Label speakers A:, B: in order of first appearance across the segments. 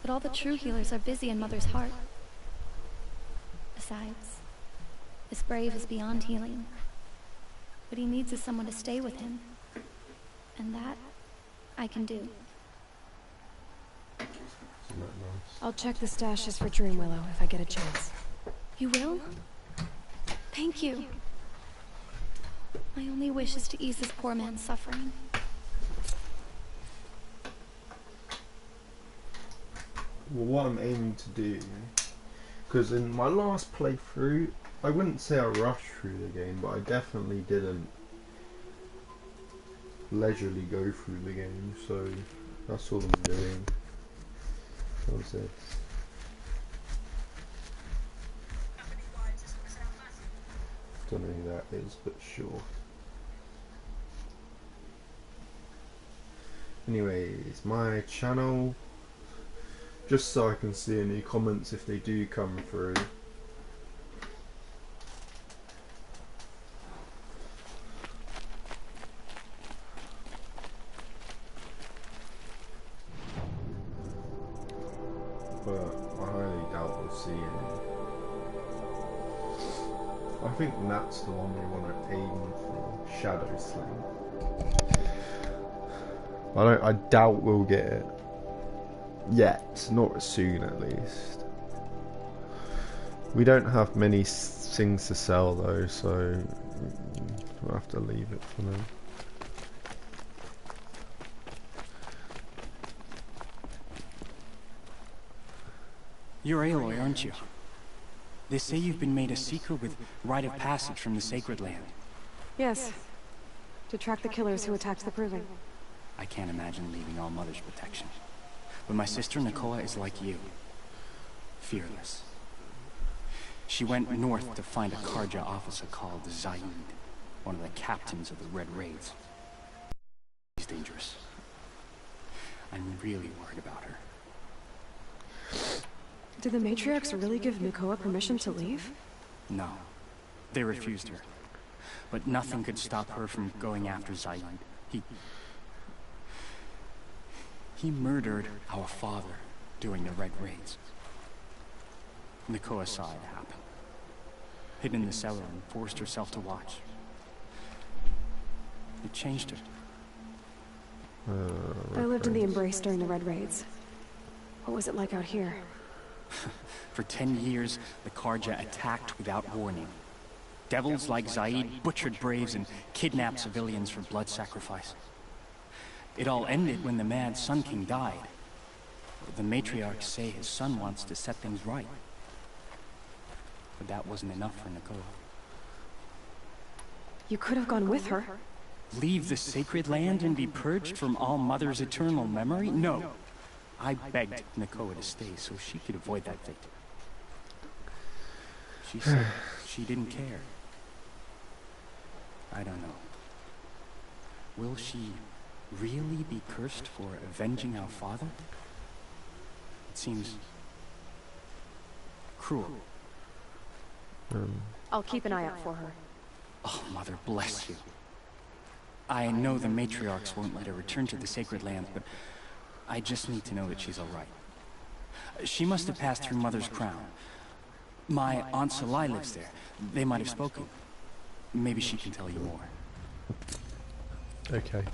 A: but all the true healers are busy in Mother's heart. Besides, this brave is beyond healing. What he needs is someone to stay with him. And that, I can do.
B: I'll check the stashes for Dreamwillow if I get a chance.
A: You will? Thank you. My only wish is to ease this poor man's suffering.
C: Well, what I'm aiming to do, because in my last playthrough, I wouldn't say I rushed through the game, but I definitely didn't leisurely go through the game, so that's all I'm doing. What's this? Don't know who that is, but sure. Anyways, my channel, just so I can see any comments if they do come through. But I highly doubt we'll see any. I think that's the one we want to aim for, Shadow Sling. I doubt we'll get it. Yet, not soon at least. We don't have many things to sell though, so we'll have to leave it for now.
D: You're Aloy, aren't you? They say you've been made a seeker with rite of passage from the Sacred Land.
B: Yes. To track the killers who attacked the Proving.
D: I can't imagine leaving All Mother's protection. But my sister Nakoa is like you. Fearless. She went north to find a Carja officer called Zaid, one of the captains of the Red Raids. He's dangerous. I'm really worried about her.
B: Did the Matriarchs really give Nakoa permission to leave?
D: No. They refused her. But nothing could stop her from going after Zaid. He murdered our father during the Red Raids. Nakoa saw it happen. Hid in the cellar and forced herself to watch. It changed her.
B: I lived in the Embrace during the Red Raids. What was it like out here?
D: For 10 years, the Carja attacked without warning. Devils like Zaid butchered braves and kidnapped civilians for blood sacrifice. It all ended when the Mad Sun King died. The matriarchs say his son wants to set things right. But that wasn't enough for Nakoa.
B: You could have gone with her.
D: Leave the Sacred Land and be purged from All Mother's eternal memory? No. I begged Nakoa to stay so she could avoid that fate. She said she didn't care. I don't know. Will she really be cursed for avenging our father? It seems cruel.
B: I'll keep an eye out for her.
D: Oh, Mother bless you. I know the matriarchs won't let her return to the Sacred Lands, but I just need to know that she's all right. She must have passed through Mother's crown. My Aunt Salai lives there. They might have spoken. Maybe she can tell you more.
C: Okay.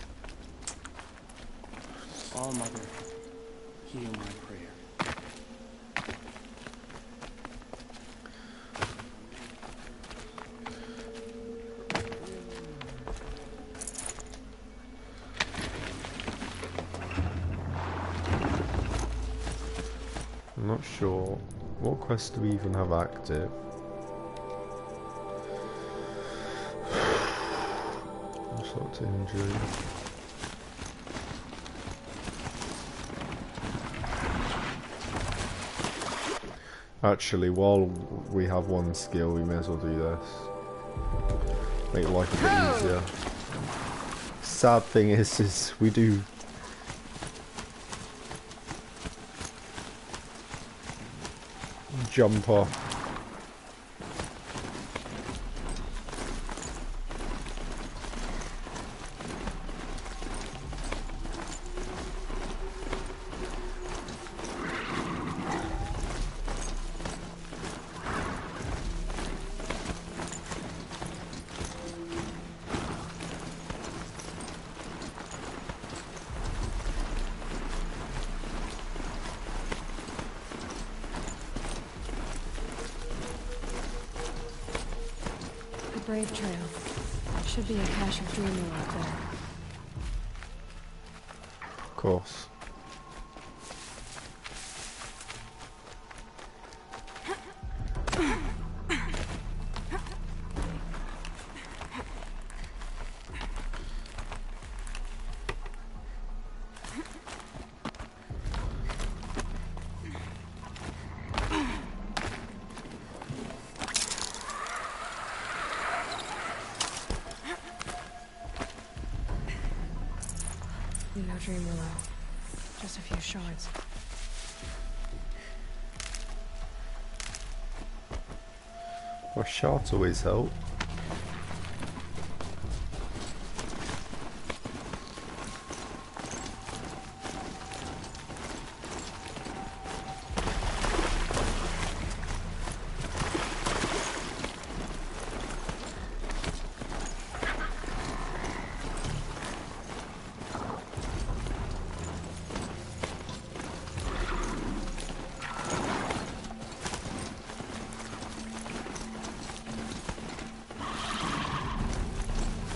D: All Mother, hear my prayer.
C: I'm not sure. What quest do we even have active? Assault to injury. Actually, while we have one skill, we may as well do this. Make life a bit easier. Sad thing is we do. Jump off.
B: Brave Trail. Should be a cache of Dreamwell out there.
C: Of course.
B: No Dream Willow. Just a few shards.
C: Well, shards always help.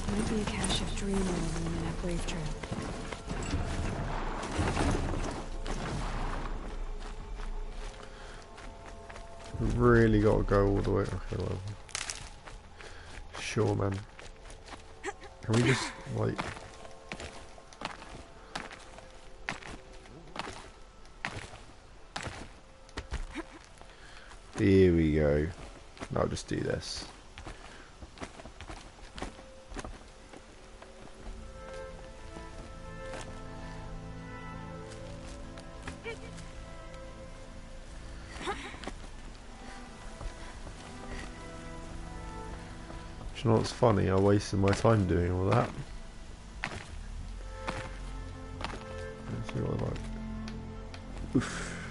B: Might be a cache of Dreamwell along that Brave Trail.
C: We've really got to go all the way. Okay, well. Sure, man. Can we just, like... Here we go. I'll just do this. Do you know what's funny? I wasted my time doing all that. Let's see what I like. Oof.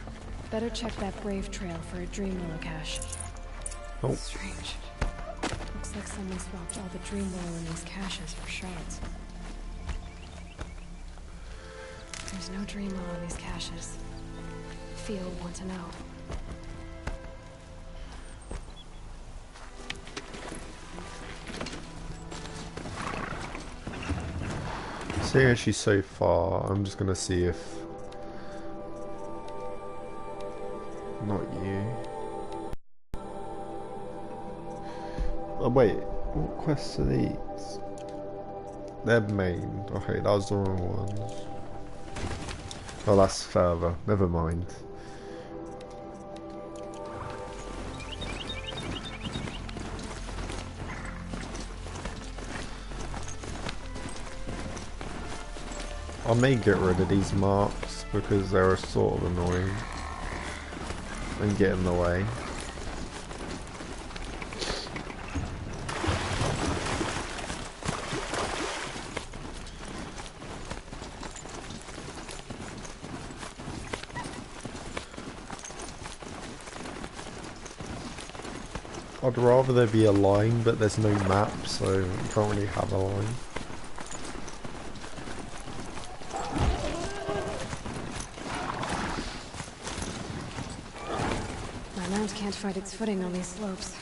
B: Better check that Brave Trail for a Dreamwell cache.
C: Oh.
B: Strange. Looks like someone swapped all the Dreamwell in these caches for shards. There's no Dreamwell in these caches. Feel want to know.
C: Seeing as she's so far, I'm just gonna see if... Not you. Oh wait, what quests are these? They're main. Okay, that was the wrong ones. Oh, that's further. Never mind. I may get rid of these marks because they're sort of annoying and get in the way. I'd rather there be a line, but there's no map, so you can't really have a line.
B: My mount can't find its footing on these slopes.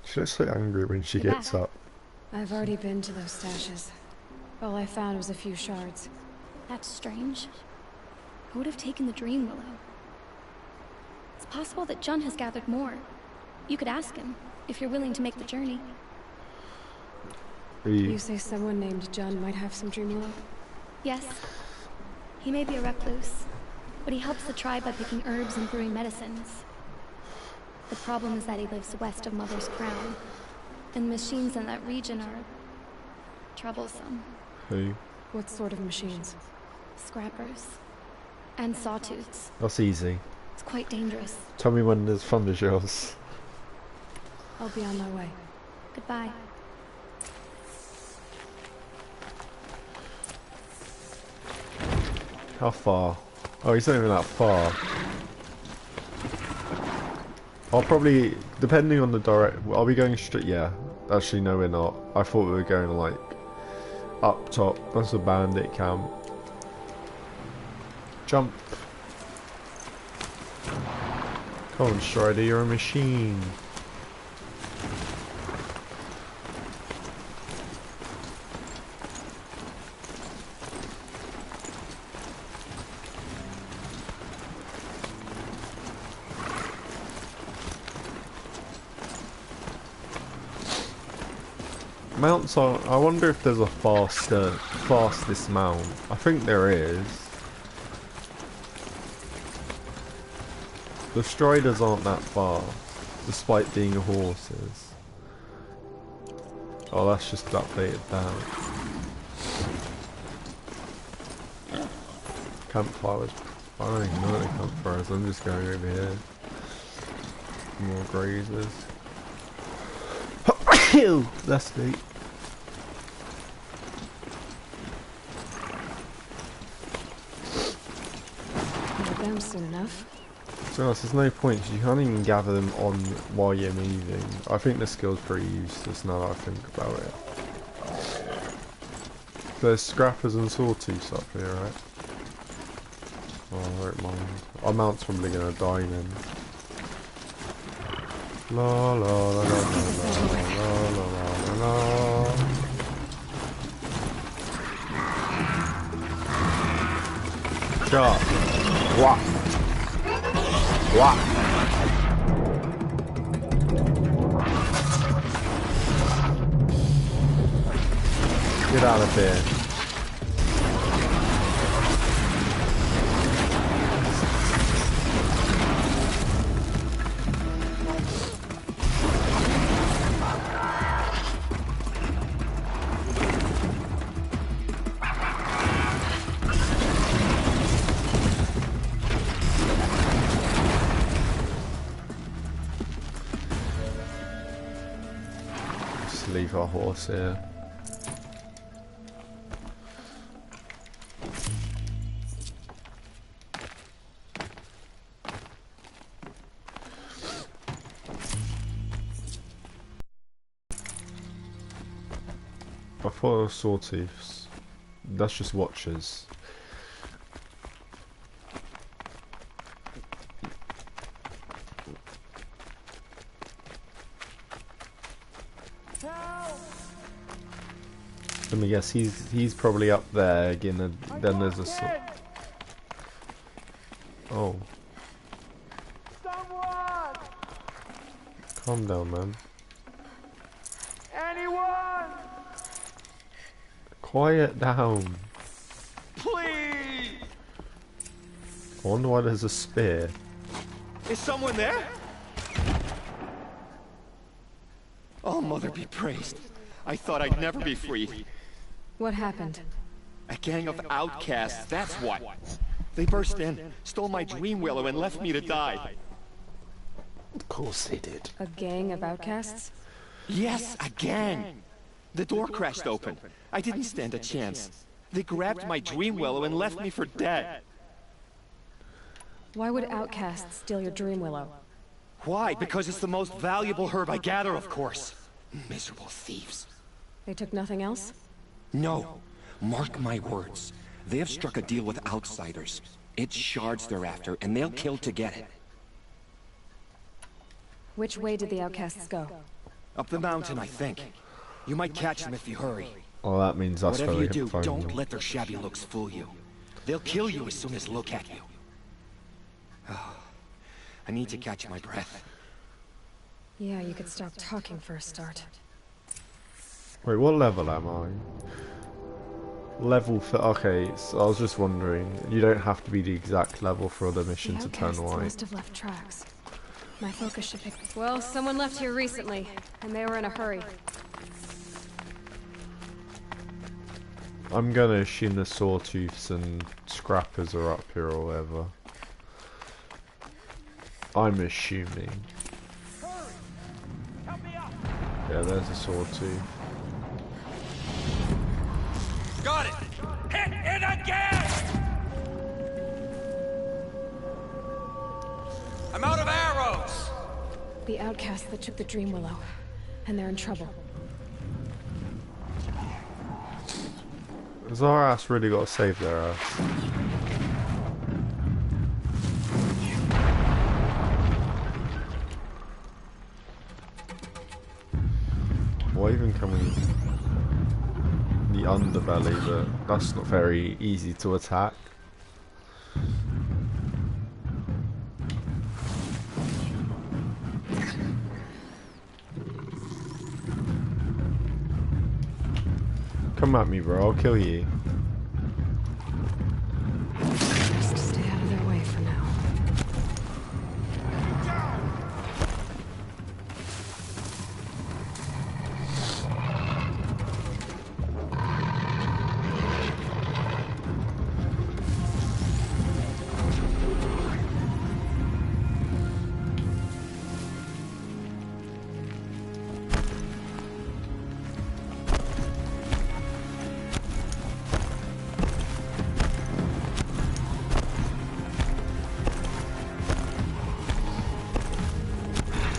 C: She looks so angry when she
A: You're
C: gets
A: back.
C: up.
B: I've already been to those stashes. All I found was a few shards.
A: That's strange. Who would have taken the Dream Willow? It's possible that Jun has gathered more. You could ask him, if you're willing to make the journey.
B: You say someone named Jun might have some Dreamwell?
A: Yes. He may be a recluse, but he helps the tribe by picking herbs and brewing medicines. The problem is that he lives west of Mother's Crown, and machines in that region are troublesome.
C: Who?
B: What sort of machines?
A: scrappers, and sawtooths.
C: That's easy.
A: It's quite dangerous.
C: Tell me when there's thundershells.
B: I'll be on my way.
A: Goodbye.
C: How far? Oh, he's not even that far. I'll probably, depending on the direct, are we going straight? Yeah. Actually, no, we're not. I thought we were going like up top. That's a bandit camp. Jump. Come on, Strider, you're a machine. Mounts are. I wonder if there's a fastest mount. I think there is. The Striders aren't that fast, despite being horses. Oh, that's just updated down. Campfires. I don't even know what the campfires. I'm just going over here. More grazers. That's neat.
B: Get them soon enough.
C: To be honest, there's no point 'cause you can't even gather them on while you're moving. I think the skill's pretty useless now that I think about it. There's scrappers and sawtooths up here, right? Oh, I don't mind. Our mount's probably gonna die then. La la la la la la la la la. Shut up. What? What? Get out of here. Leave our horse here. I thought it was sawtooths. That's just watchers. Let me guess, he's probably up there again, and then there's a oh.
E: Someone!
C: Calm down, man.
E: Anyone!
C: Quiet down.
E: Please!
C: I wonder why there's a spear.
E: Is someone there? Oh, Mother be praised. I thought I'd never be free.
B: What happened?
E: A gang of outcasts, that's what. They burst in, stole my dream willow, and left me to die.
C: Of course they did.
B: A gang of outcasts?
E: Yes, a gang. The door crashed open. I didn't stand a chance. They grabbed my dream willow and left me for dead.
B: Why would outcasts steal your dream willow?
E: Why? Because it's the most valuable herb I gather, of course. Miserable thieves.
B: They took nothing else?
E: No. Mark my words. They have struck a deal with outsiders. It's shards they're after, and they'll kill to get it.
B: Which way did the outcasts go?
E: Up the mountain, I think. You might catch them if you hurry.
C: Oh, that means that's
E: Whatever
C: where
E: you
C: we
E: do,
C: can find
E: don't
C: them.
E: let their shabby looks fool you. They'll kill you as soon as look at you. Oh, I need to catch my breath.
B: Yeah, you could stop talking for a start.
C: Wait, what level am I? Level for okay. So I was just wondering. You don't have to be the exact level for the mission to turn white.
B: Must have left tracks. My focus should pick. Well, someone left here recently, and they were in a hurry.
C: I'm gonna assume the sawtooths and scrappers are up here or whatever. I'm assuming. Yeah, there's a sawtooth.
E: Got it! Hit it again! I'm out of arrows!
B: The outcasts that took the Dream Willow. And they're in trouble.
C: Has our ass really got to save their ass? Why even come in the underbelly, but that's not very easy to attack. Come at me, bro, I'll kill you.
B: Just stay out of their way for now.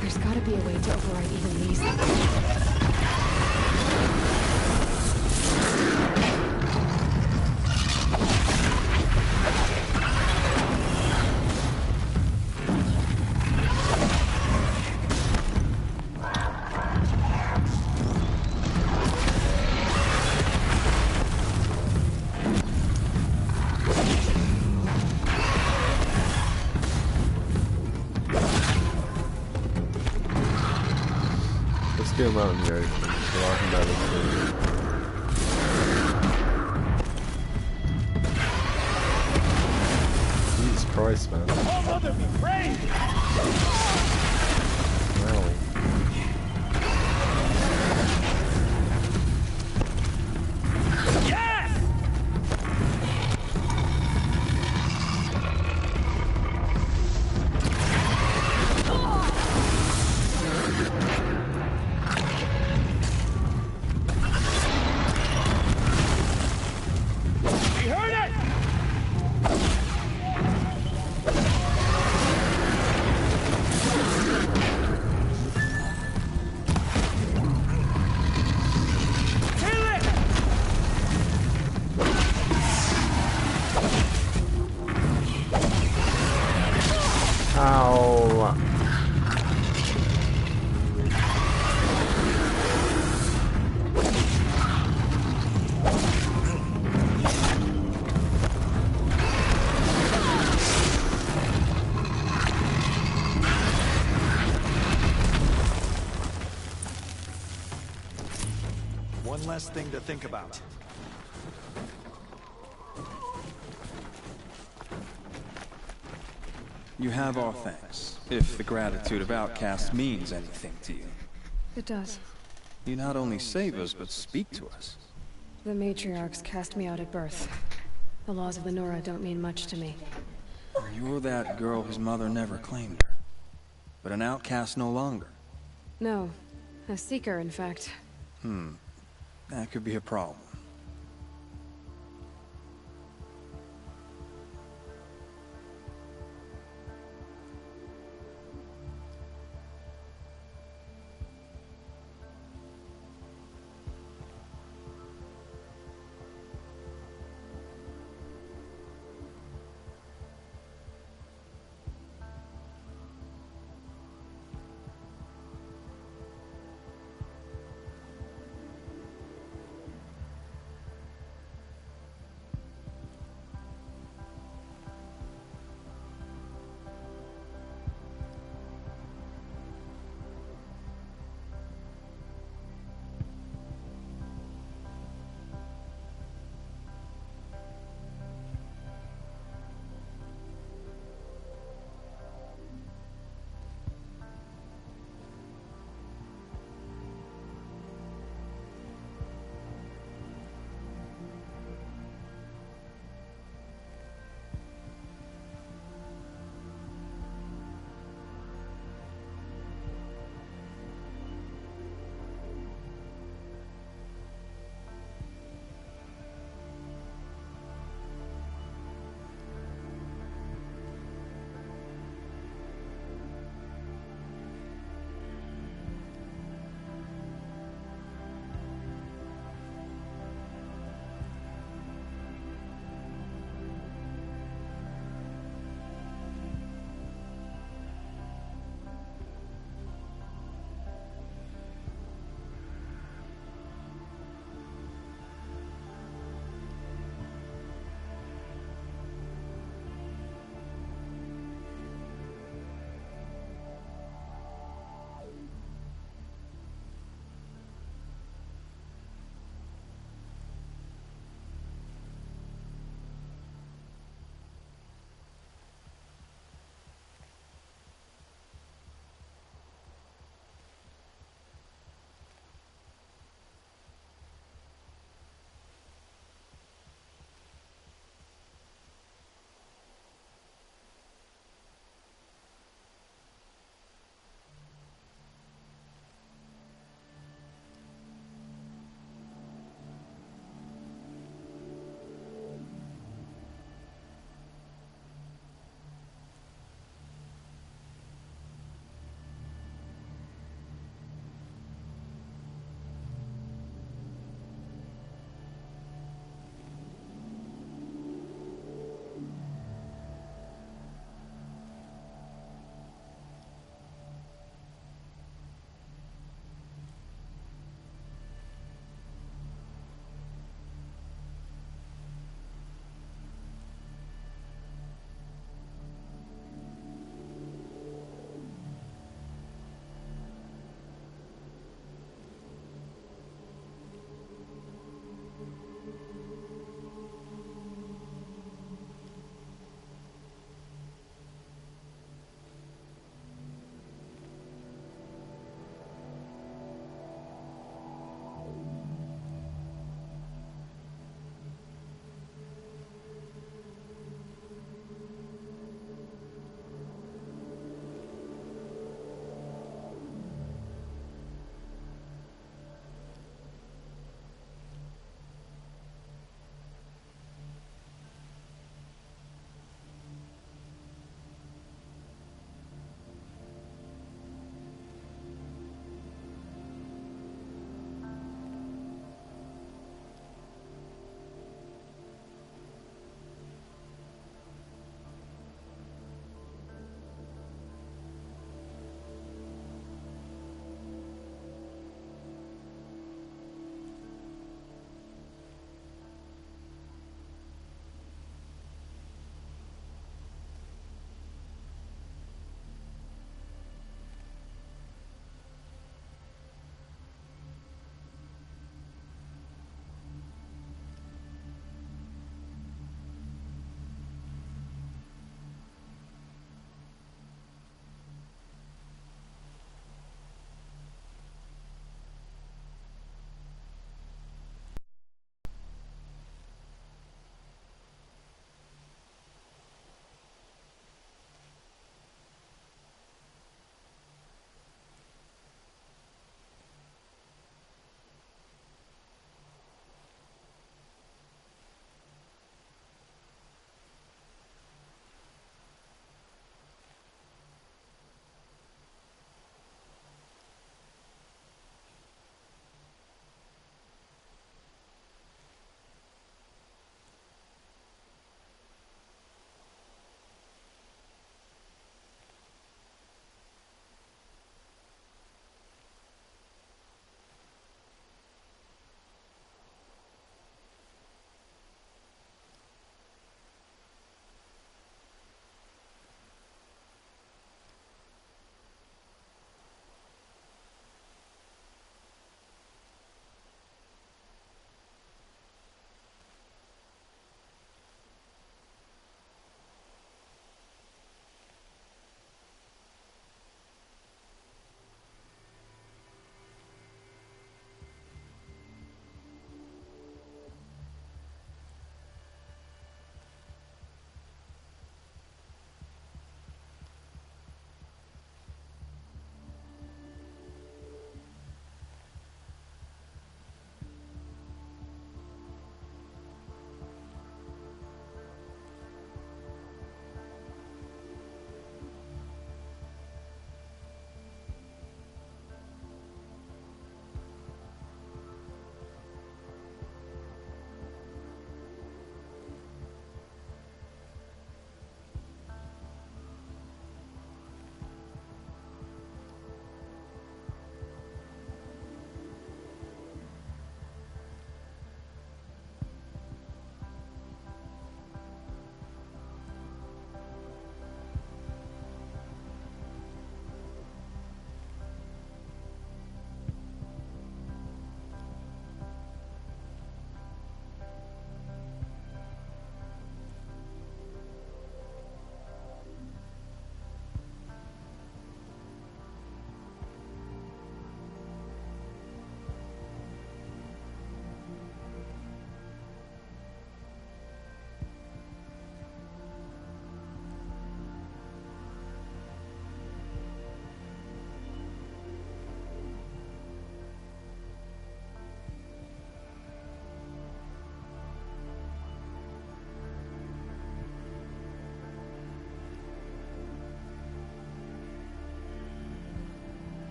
B: There's gotta be a way to override even these.
C: Let's get him out in the open, so I can never see. Jesus Christ, man.
E: Oh, mother be praised!
C: Wow.
E: Yes! We heard it! Kill it!
C: Ow.
F: One less thing to think about.
D: You have our thanks, if the gratitude of outcasts means anything to you.
B: It does.
D: You not only save us, but speak to us.
B: The matriarchs cast me out at birth. The laws of the Nora don't mean much to me.
D: You're that girl whose mother never claimed her. But an outcast no longer.
B: No. A seeker, in fact.
D: That could be a problem.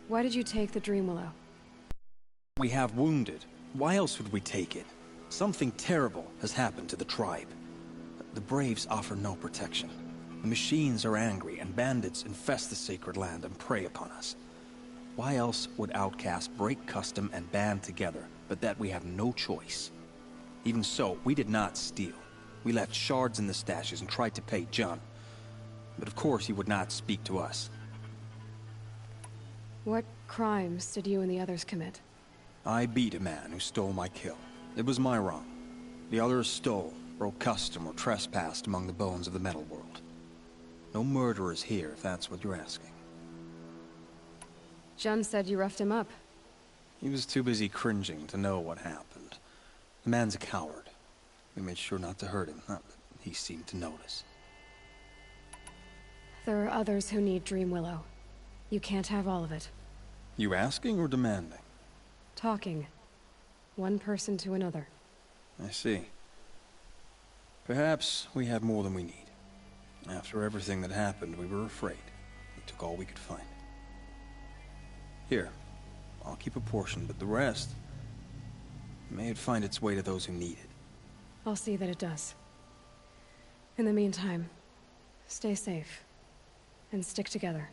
B: Why did you take the Dream Willow?
F: We have wounded. Why else would we take it? Something terrible has happened to the tribe. The Braves offer no protection. The machines are angry, and bandits infest the sacred land and prey upon us. Why else would outcasts break custom and band together, but that we have no choice? Even so, we did not steal. We left shards in the stashes and tried to pay John. But of course he would not speak to us.
B: What crimes did you and the others commit?
F: I beat a man who stole my kill. It was my wrong. The others stole, broke custom, or trespassed among the bones of the metal world. No murderers here, if that's what you're asking.
B: Jun said you roughed him up.
F: He was too busy cringing to know what happened. The man's a coward. We made sure not to hurt him, not that he seemed to notice.
B: There are others who need Dream Willow. You can't have all of it.
F: You asking or demanding?
B: Talking. One person to another.
F: I see. Perhaps we have more than we need. After everything that happened, we were afraid. We took all we could find. Here, I'll keep a portion, but the rest... may it find its way to those who need it.
B: I'll see that it does. In the meantime, stay safe. And stick together.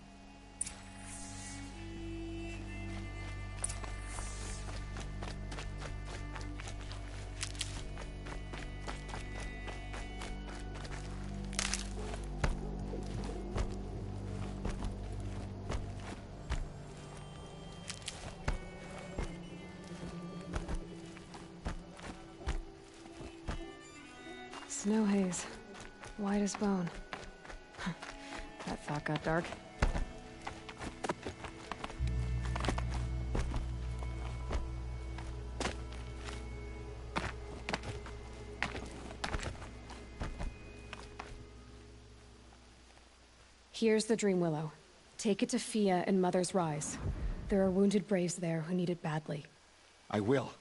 B: Snow haze. White as bone. That thought got dark. Here's the Dream Willow. Take it to Fia and Mother's Rise. There are wounded Braves there who need it badly.
E: I will.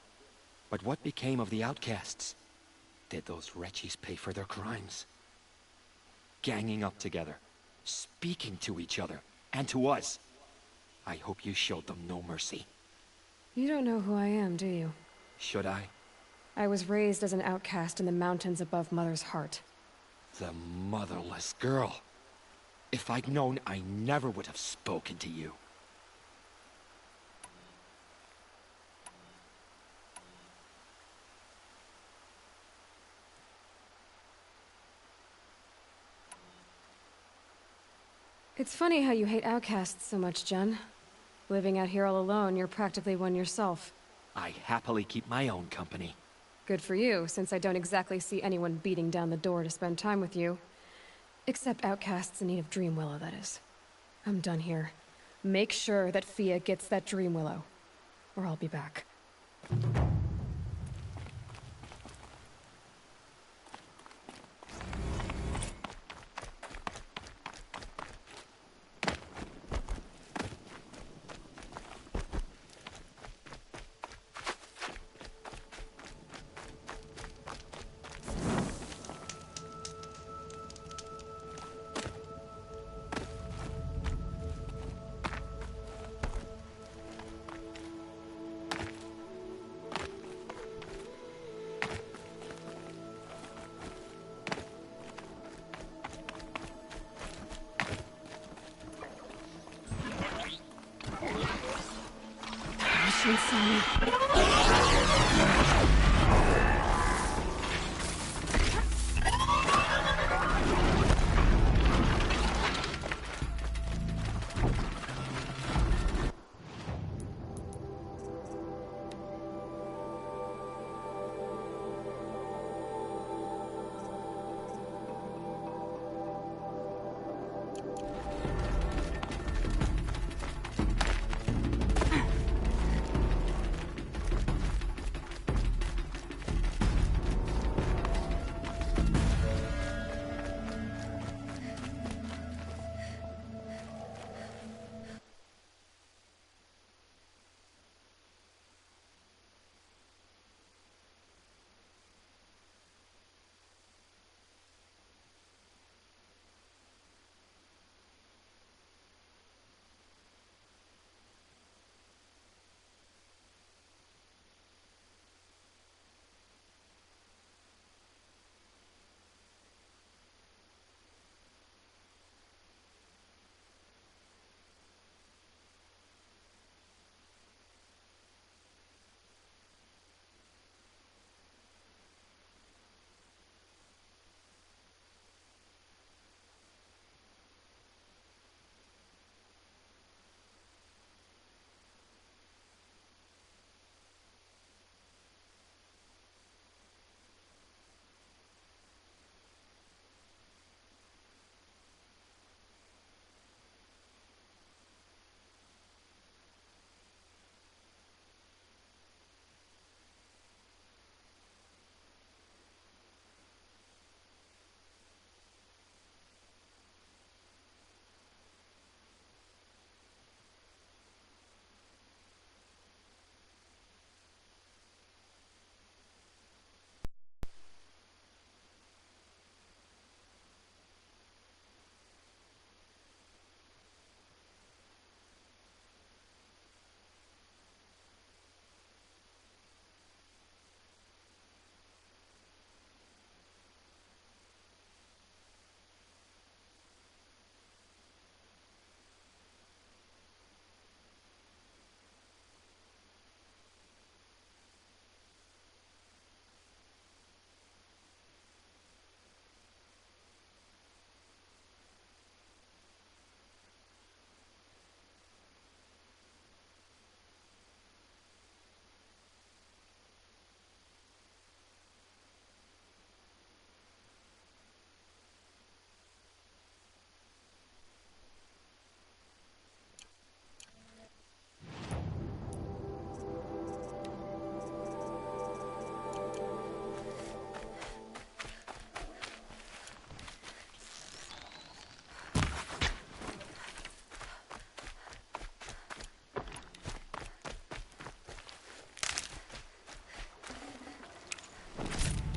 E: But what became of the outcasts? Did those wretches pay for their crimes? Ganging up together, speaking to each other, and to us. I hope you showed them no mercy.
B: You don't know who I am, do you?
E: Should I?
B: I was raised as an outcast in the mountains above Mother's Heart.
E: The motherless girl. If I'd known, I never would have spoken to you.
B: It's funny how you hate outcasts so much, Jun. Living out here all alone, you're practically one yourself.
E: I happily keep my own company.
B: Good for you, since I don't exactly see anyone beating down the door to spend time with you. Except outcasts in need of Dream Willow, that is. I'm done here. Make sure that Fia gets that Dream Willow, or I'll be back.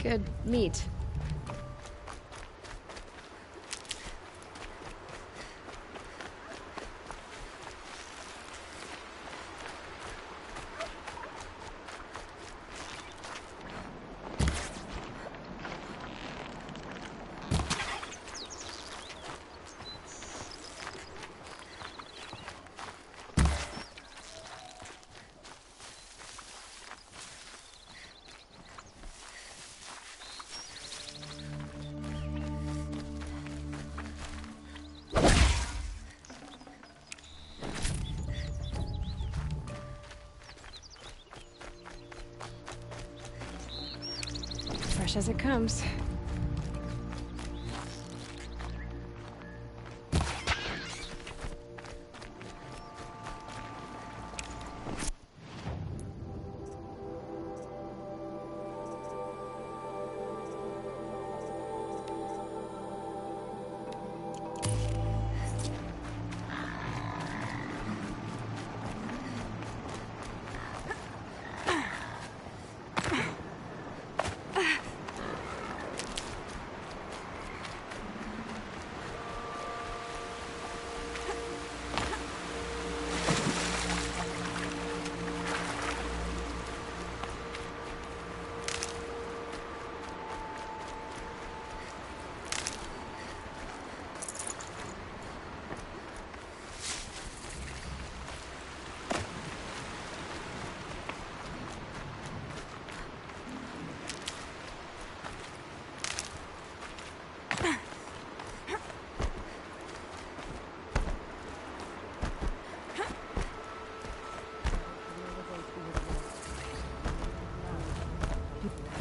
B: Good meat. Fresh as it comes.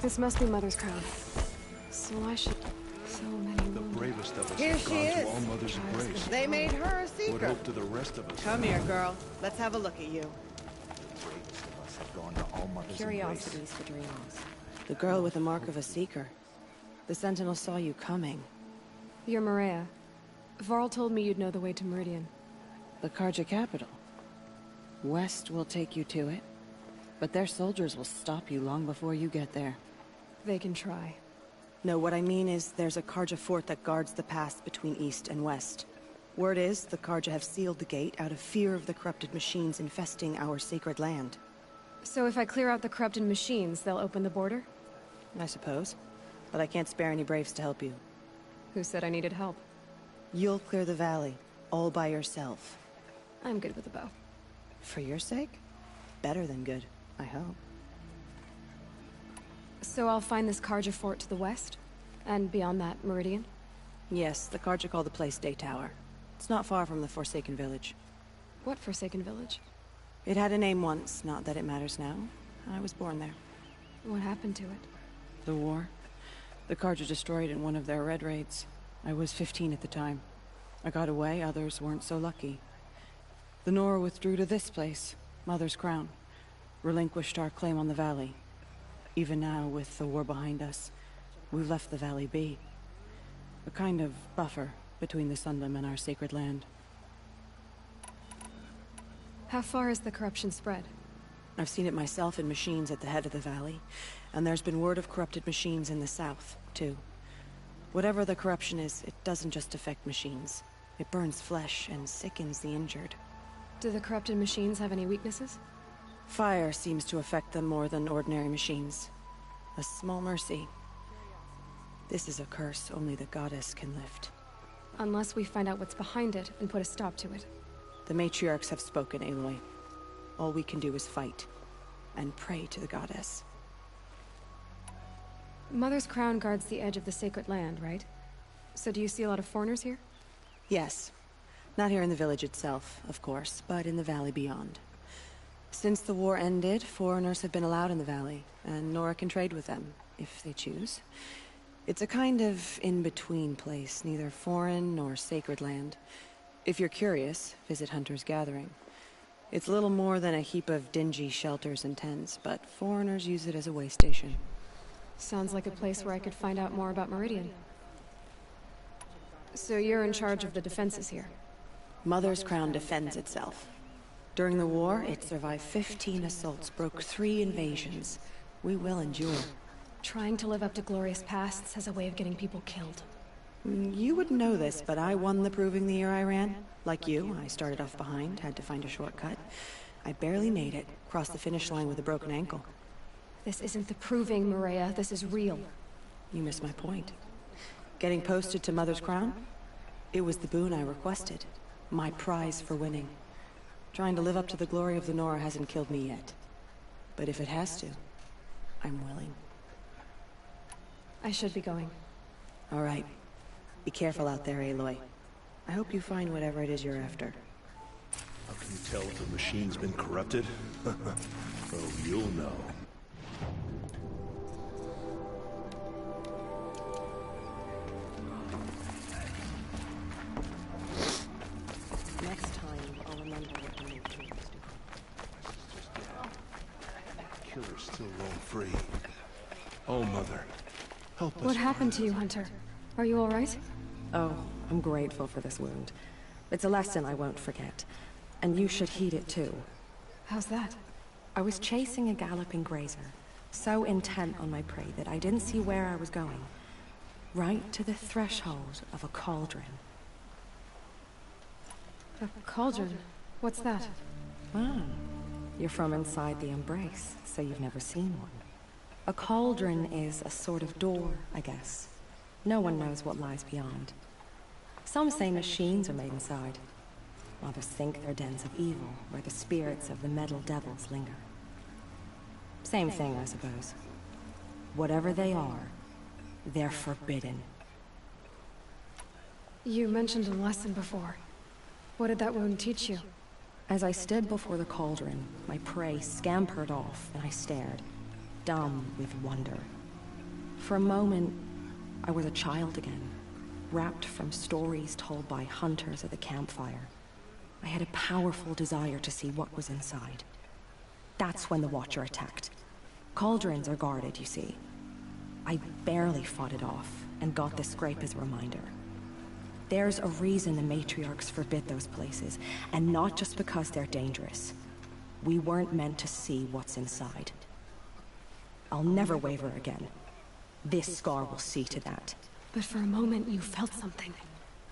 B: This must be Mother's crown. So I should... So many
G: The
B: wounded.
G: bravest of us
H: Here
G: have
H: she
G: gone
H: is.
G: to all Mothers of Grace.
H: They made her a
G: What
H: seeker.
G: hope do the rest of us
H: Come
G: have?
H: here, girl. Let's have a look at you.
G: The bravest of us have gone to all Mothers of Grace.
H: Curiosities for dreams. The girl with the mark of a seeker. The Sentinel saw you coming.
B: You're Maria. Varl told me you'd know the way to Meridian.
H: The Carja capital. West will take you to it, but their soldiers will stop you long before you get there.
B: They can try.
H: No, what I mean is there's a Carja fort that guards the pass between East and West. Word is the Carja have sealed the gate out of fear of the corrupted machines infesting our sacred land.
B: So if I clear out the corrupted machines, they'll open the border?
H: I suppose. But I can't spare any braves to help you.
B: Who said I needed help?
H: You'll clear the valley, all by yourself.
B: I'm good with a bow.
H: For your sake? Better than good, I hope.
B: So I'll find this Carja fort to the west? And beyond that, Meridian?
H: Yes, the Carja call the place Day Tower. It's not far from the Forsaken Village.
B: What Forsaken Village?
H: It had a name once, not that it matters now. I was born there.
B: What happened to it?
H: The war. The Carja destroyed in one of their red raids. I was 15 at the time. I got away, others weren't so lucky. The Nora withdrew to this place, Mother's Crown. Relinquished our claim on the valley. Even now, with the war behind us, we've left the valley be. A kind of buffer between the Sundom and our sacred land.
B: How far has the corruption spread?
H: I've seen it myself in machines at the head of the valley, and there's been word of corrupted machines in the south, too. Whatever the corruption is, it doesn't just affect machines. It burns flesh and sickens the injured.
B: Do the corrupted machines have any weaknesses?
H: Fire seems to affect them more than ordinary machines. A small mercy. This is a curse only the goddess can lift.
B: Unless we find out what's behind it and put a stop to it.
H: The matriarchs have spoken, Aloy. All we can do is fight, and pray to the goddess.
B: Mother's crown guards the edge of the sacred land, right? So do you see a lot of foreigners here?
H: Yes. Not here in the village itself, of course, but in the valley beyond. Since the war ended, foreigners have been allowed in the valley, and Nora can trade with them, if they choose. It's a kind of in-between place, neither foreign nor sacred land. If you're curious, visit Hunter's Gathering. It's little more than a heap of dingy shelters and tents, but foreigners use it as a way station.
B: Sounds like a place where I could find out more about Meridian. So you're in charge of the defenses here?
H: Mother's Crown defends itself. During the war, it survived 15 assaults, broke 3 invasions. We will endure.
B: Trying to live up to glorious pasts has a way of getting people killed.
H: You wouldn't know this, but I won the proving the year I ran. Like you, I started off behind, had to find a shortcut. I barely made it, crossed the finish line with a broken ankle.
B: This isn't the proving, Maria. This is real.
H: You missed my point. Getting posted to Mother's Crown? It was the boon I requested. My prize for winning. Trying to live up to the glory of the Nora hasn't killed me yet. But if it has to, I'm willing.
B: I should be going.
H: All right. Be careful out there, Aloy. I hope you find whatever it is you're after.
G: How can you tell if the machine's been corrupted? Oh, you'll know.
H: Next time, I'll remember what the nature is.
G: Killers still roam free. Oh, Mother. Help us.
B: What happened to you, Hunter? Are you all right?
I: Oh, I'm grateful for this wound. It's a lesson I won't forget. And you should heed it too.
B: How's that?
I: I was chasing a galloping grazer, so intent on my prey that I didn't see where I was going. Right to the threshold of a cauldron.
B: A cauldron? What's that?
I: Ah, you're from inside the Embrace, so you've never seen one. A cauldron is a sort of door, I guess. No one knows what lies beyond. Some say machines are made inside. Others think they're dens of evil, where the spirits of the metal devils linger. Same thing, I suppose. Whatever they are, they're forbidden.
B: You mentioned a lesson before. What did that wound teach you?
I: As I stood before the cauldron, my prey scampered off, and I stared, dumb with wonder. For a moment, I was a child again, wrapped from stories told by hunters at the campfire. I had a powerful desire to see what was inside. That's when the Watcher attacked. Cauldrons are guarded, you see. I barely fought it off, and got this scrape as a reminder. There's a reason the matriarchs forbid those places, and not just because they're dangerous. We weren't meant to see what's inside. I'll never waver again. This scar will see to that.
B: But for a moment you felt something.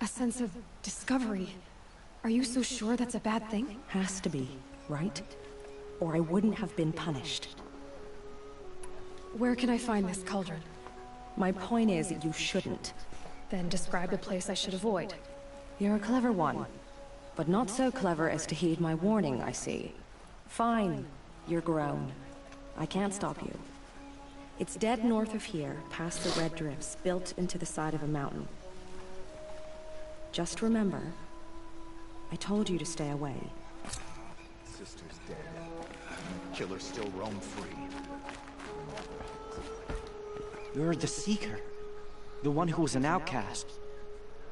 B: A sense of discovery. Are you so sure that's a bad thing?
I: Has to be, right? Or I wouldn't have been punished.
B: Where can I find this cauldron?
I: My point is that you shouldn't.
B: Then describe the place I should avoid.
I: You're a clever one, but not so clever as to heed my warning, I see. Fine, you're grown. I can't stop you. It's dead north of here, past the red drifts, built into the side of a mountain. Just remember, I told you to stay away.
G: Sister's dead. Killers still roam free.
D: You're the Seeker. The one who was an outcast.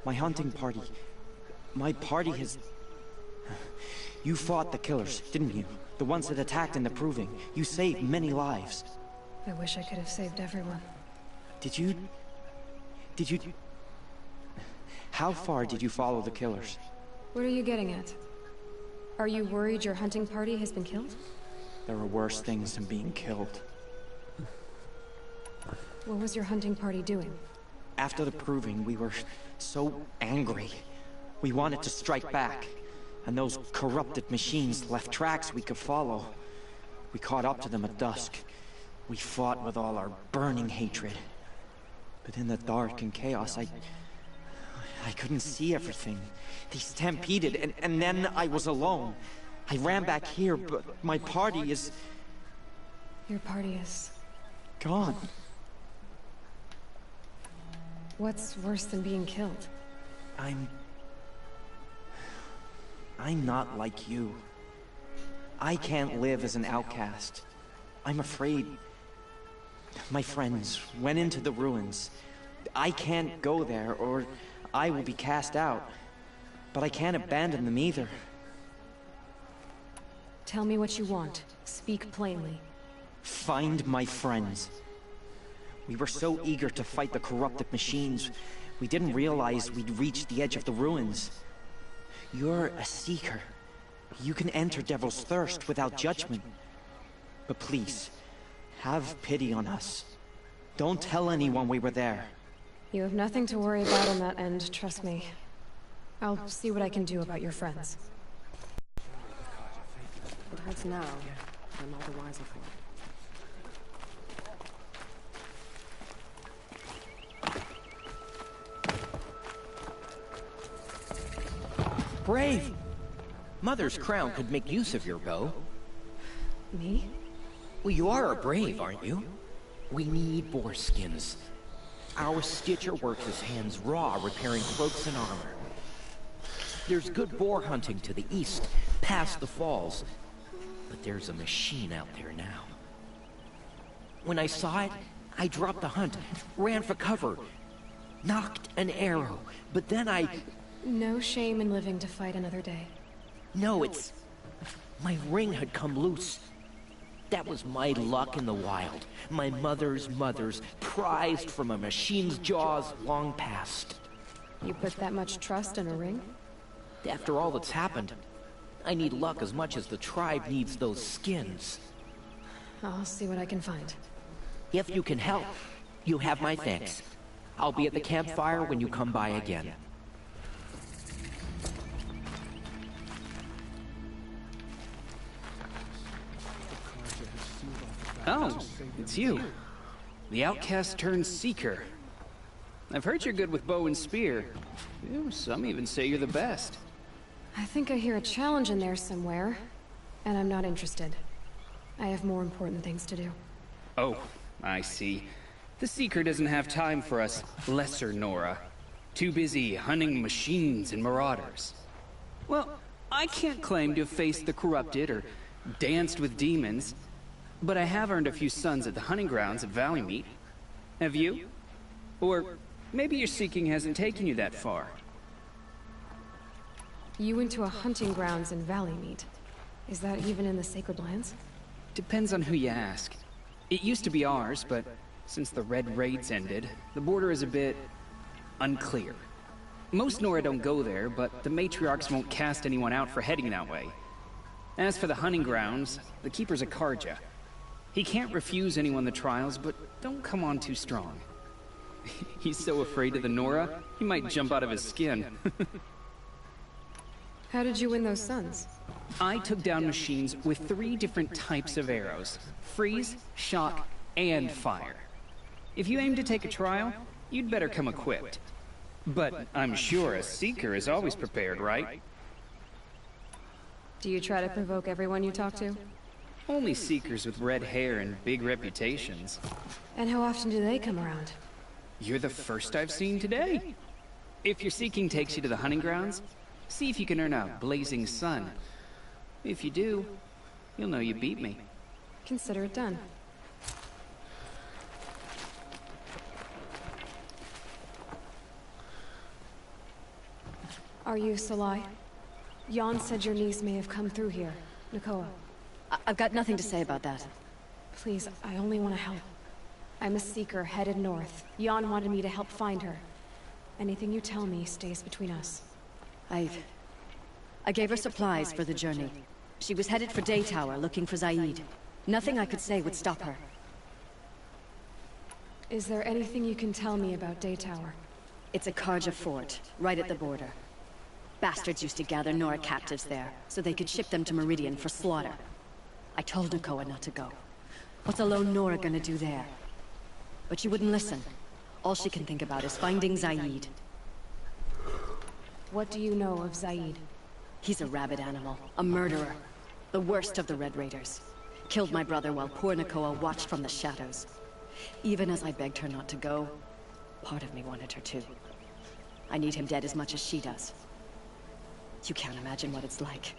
D: My hunting party. My party has... You fought the killers, didn't you? The ones that attacked in the Proving. You saved many lives.
B: I wish I could have saved everyone.
D: Did you... How far did you follow the killers?
B: What are you getting at? Are you worried your hunting party has been killed?
D: There are worse things than being killed.
B: What was your hunting party doing?
D: After the Proving, we were so angry. We wanted to strike back. And those corrupted machines left tracks we could follow. We caught up to them at dusk. We fought with all our burning hatred. But in the dark and chaos, I couldn't see everything. They stampeded, and then I was alone. I ran back here, but my party is...
B: Your party is...
D: gone.
B: What's worse than being killed?
D: I'm not like you. I can't live as an outcast. I'm afraid. My friends went into the ruins. I can't go there, or I will be cast out. But I can't abandon them either.
B: Tell me what you want. Speak plainly.
D: Find my friends. We were so eager to fight the corrupted machines, we didn't realize we'd reached the edge of the ruins. You're a Seeker. You can enter Devil's Thirst without judgment. But please, have pity on us.
J: Don't tell anyone we were there.
B: You have nothing to worry about on that end, trust me. I'll see what I can do about your friends.
I: It hurts now, but I'm all the wiser for it.
J: Brave! Mother's crown could make use of your bow.
B: Me?
J: Well, you are a brave, aren't you? We need boar skins. Our Stitcher works his hands raw, repairing cloaks and armor. There's good boar hunting to the east, past the falls. But there's a machine out there now. When I saw it, I dropped the hunt, ran for cover, knocked an arrow, but then I...
B: No shame in living to fight another day.
J: No, it's... my ring had come loose. That was my luck in the wild. My mother's prized from a machine's jaws long past.
B: You put that much trust in a ring?
J: After all that's happened, I need luck as much as the tribe needs those skins.
B: I'll see what I can find.
J: If you can help, you have my thanks. I'll be at the campfire when you come by again.
K: Oh, it's you. The outcast turned seeker. I've heard you're good with bow and spear. Some even say you're the best.
B: I think I hear a challenge in there somewhere, and I'm not interested. I have more important things to do.
K: Oh, I see. The Seeker doesn't have time for us lesser Nora. Too busy hunting machines and marauders. Well, I can't claim to have faced the corrupted or danced with demons, but I have earned a few sons at the hunting grounds at Valleymeet. Have you? Or maybe your seeking hasn't taken you that far.
B: You went to a hunting grounds in Valleymeet. Is that even in the Sacred Lands?
K: Depends on who you ask. It used to be ours, but since the Red Raids ended, the border is a bit unclear. Most Nora don't go there, but the matriarchs won't cast anyone out for heading that way. As for the hunting grounds, the Keeper's a Carja. He can't refuse anyone the trials, but don't come on too strong. He's so afraid of the Nora, he might jump out of his skin.
B: How did you win those sons?
K: I took down machines with 3 different types of arrows. Freeze, shock, and fire. If you aim to take a trial, you'd better come equipped. But I'm sure a Seeker is always prepared, right?
B: Do you try to provoke everyone you talk to?
K: Only Seekers with red hair and big reputations.
B: And how often do they come around?
K: You're the first I've seen today. If your seeking takes you to the hunting grounds, see if you can earn a blazing sun. If you do, you'll know you beat me.
B: Consider it done. Are you Salai? Jan said your niece may have come through here. Nakoa.
L: I've got nothing to say about that.
B: Please, I only want to help. I'm a Seeker headed north. Jan wanted me to help find her. Anything you tell me stays between us.
L: I gave her supplies for the journey. She was headed for Daytower, looking for Zaid. Nothing I could say would stop her.
B: Is there anything you can tell me about Daytower?
L: It's a Carja fort, right at the border. Bastards used to gather Nora captives there, so they could ship them to Meridian for slaughter. I told Nakoa not to go. What's a lone Nora gonna do there? But she wouldn't listen. All she can think about is finding Zaid.
B: What do you know of Zaid?
L: He's a rabid animal, a murderer. The worst of the Red Raiders. Killed my brother while poor Nakoa watched from the shadows. Even as I begged her not to go, part of me wanted her to. I need him dead as much as she does. You can't imagine what it's like.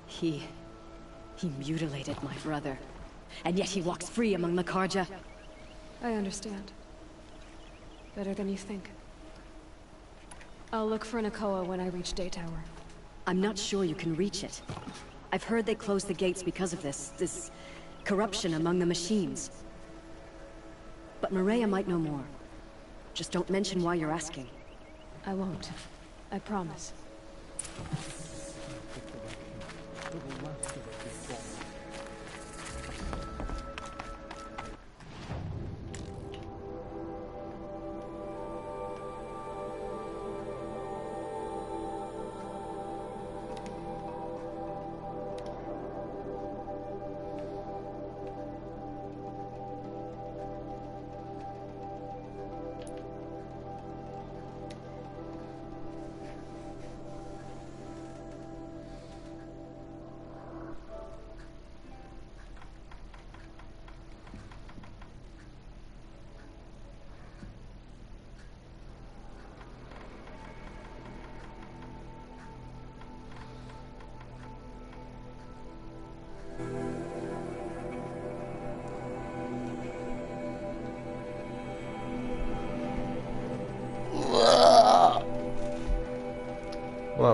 L: He mutilated my brother. And yet he walks free among the Carja.
B: I understand. Better than you think. I'll look for Nakoa when I reach Daytower.
L: I'm not sure you can reach it. I've heard they closed the gates because of this corruption among the machines. But Maria might know more. Just don't mention why you're asking.
B: I won't. I promise.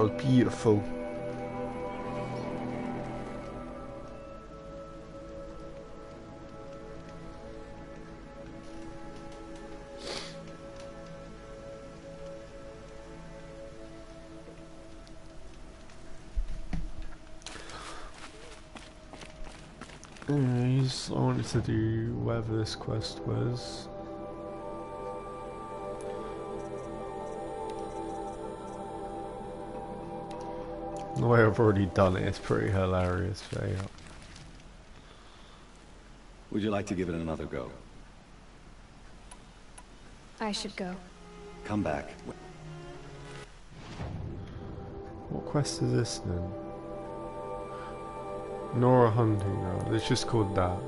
C: was beautiful. Anyways, I wanted to do whatever this quest was. The way I've already done it is pretty hilarious, fail.
M: Would you like to give it another go?
B: I should go.
M: Come back.
C: What quest is this then? Nora Hunting Ground. It's just called that.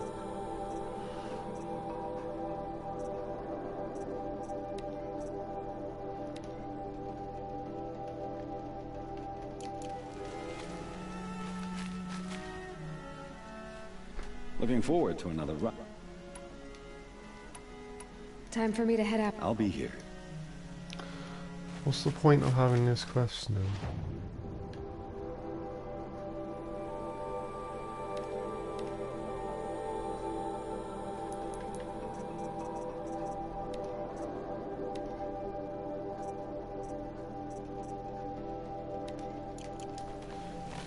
M: Looking forward to another run.
B: Time for me to head out.
M: I'll be here.
C: What's the point of having this quest now?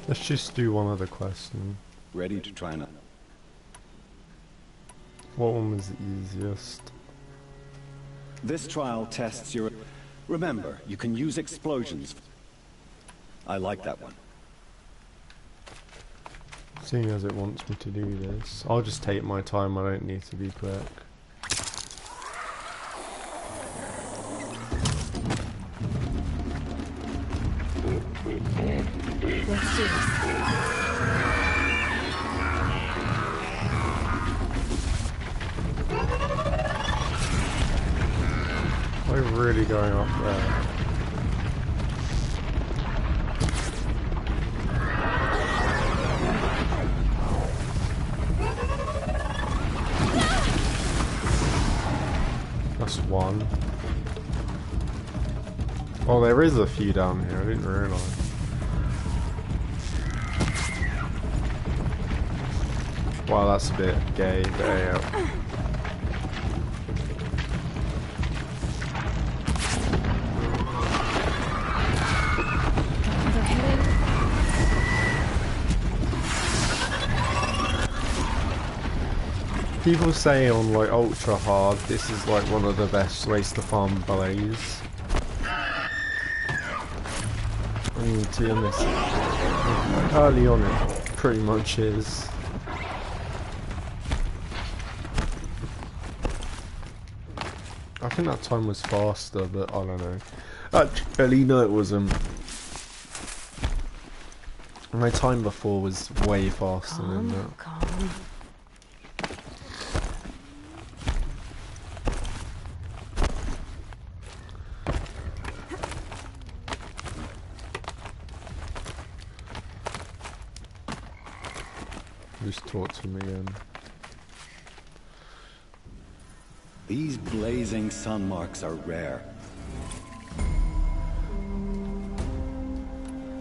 C: Let's just do one other quest.
M: Ready to try another.
C: What one was the easiest?
M: This trial tests your... Remember, you can use explosions. I like that one.
C: Seeing as it wants me to do this, I'll just take my time, I don't need to be quick.
B: Let's do this.
C: We're really going up there. That's one. Oh, there is a few down here, I didn't realise. Wow, that's a bit gay, but yeah. People say on like ultra hard, this is like one of the best ways to farm blaze. I mean, to be honest, early on it pretty much is. I think that time was faster, but I don't know. Actually, no, it wasn't. My time before was way faster than that.
B: Calm.
C: Just talk to me again.
M: These blazing sun marks are rare.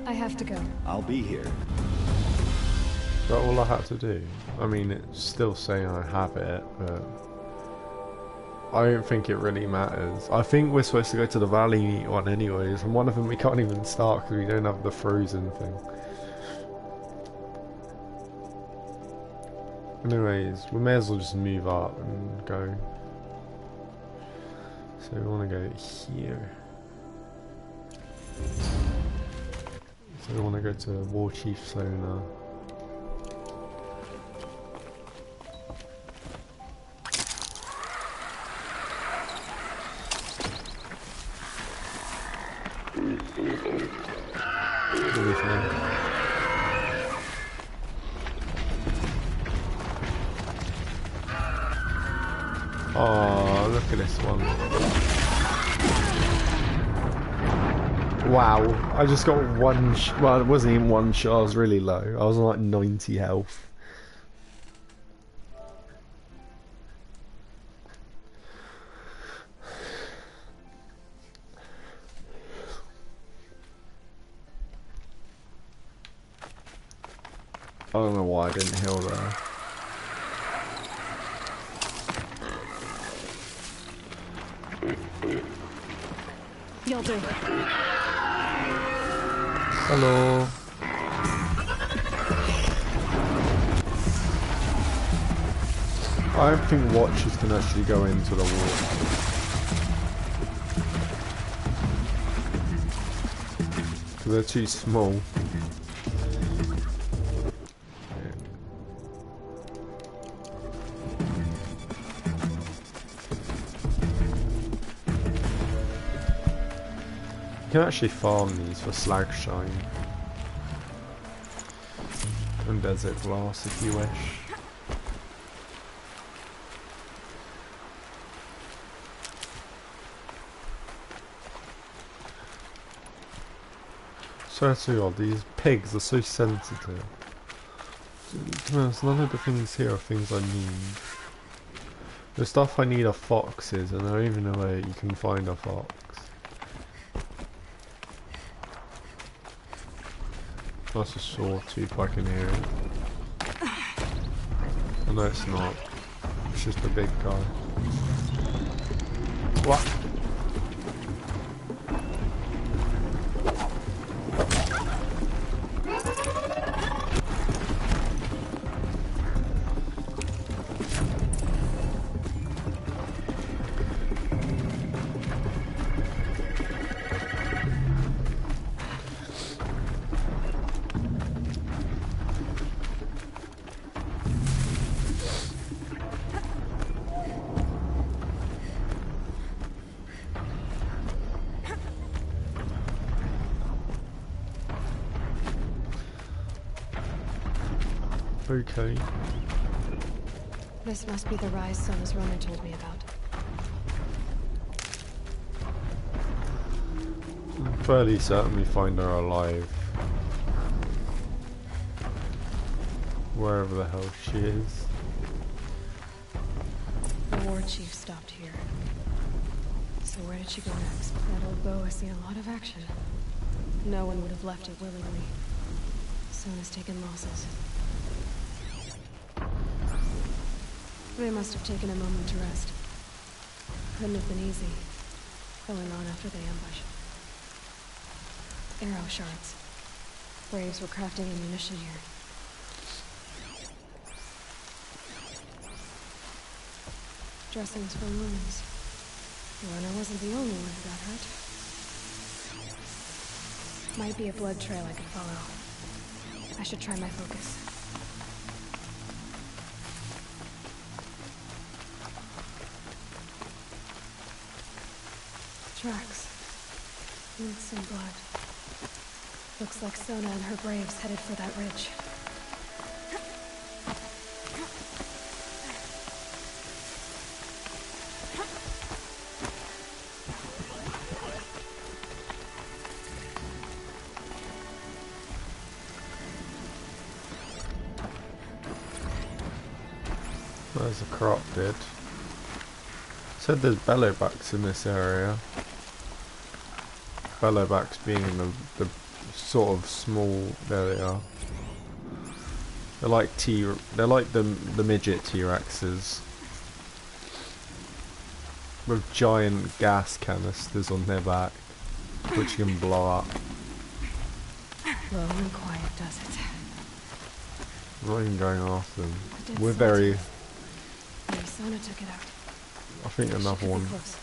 B: I have to go.
M: I'll be here.
C: Is that all I had to do? I mean, it's still saying I have it, but I don't think it really matters. I think we're supposed to go to the valley one anyways, and one of them we can't even start because we don't have the frozen thing. Anyways, we may as well just move up and go. So we want to go here. So we want to go to War Chief Sona. What do you think? Oh, look at this one. Wow, I just got one well, it wasn't even one shot, I was really low. I was on like 90 health. don't know why I didn't heal there.
I: You'll do.
C: Hello. I don't think watchers can actually go into the water. Because they're too small. You can actually farm these for slag shine. And desert glass if you wish. So too odd, these pigs are so sensitive. To be honest, none of the things here are things I need. The stuff I need are foxes, and I don't even know where you can find a fox. That's a sawtooth, I can hear it. Oh, no, it's not. It's just a big guy. What? Okay.
B: This must be the rise sun as Ronan told me about.
C: I'm fairly certain we find her alive. Wherever the hell she is.
B: The war chief stopped here. So where did she go next? That old bow has seen a lot of action. No one would have left it willingly. Sun has taken losses. They must have taken a moment to rest. Couldn't have been easy, going on after the ambush. Arrow shards. Braves were crafting ammunition here. Dressings for wounds. Runner wasn't the only one who got hurt. Might be a blood trail I could follow. I should try my focus. Tracks. Roots and blood. Looks like Sona and her braves headed for that ridge.
C: There's a crop bit. Said there's bellowbacks in this area. Bellowbacks being the sort of small. There they are. They're like They're like the midget T-Rexes with giant gas canisters on their back, which you can blow up.
B: Low and quiet does it.
C: I'm not even going after them. We're
B: Smell
C: very.
B: it. Maybe Sona took it out.
C: I think
B: She
C: another
B: could be
C: one.
B: close.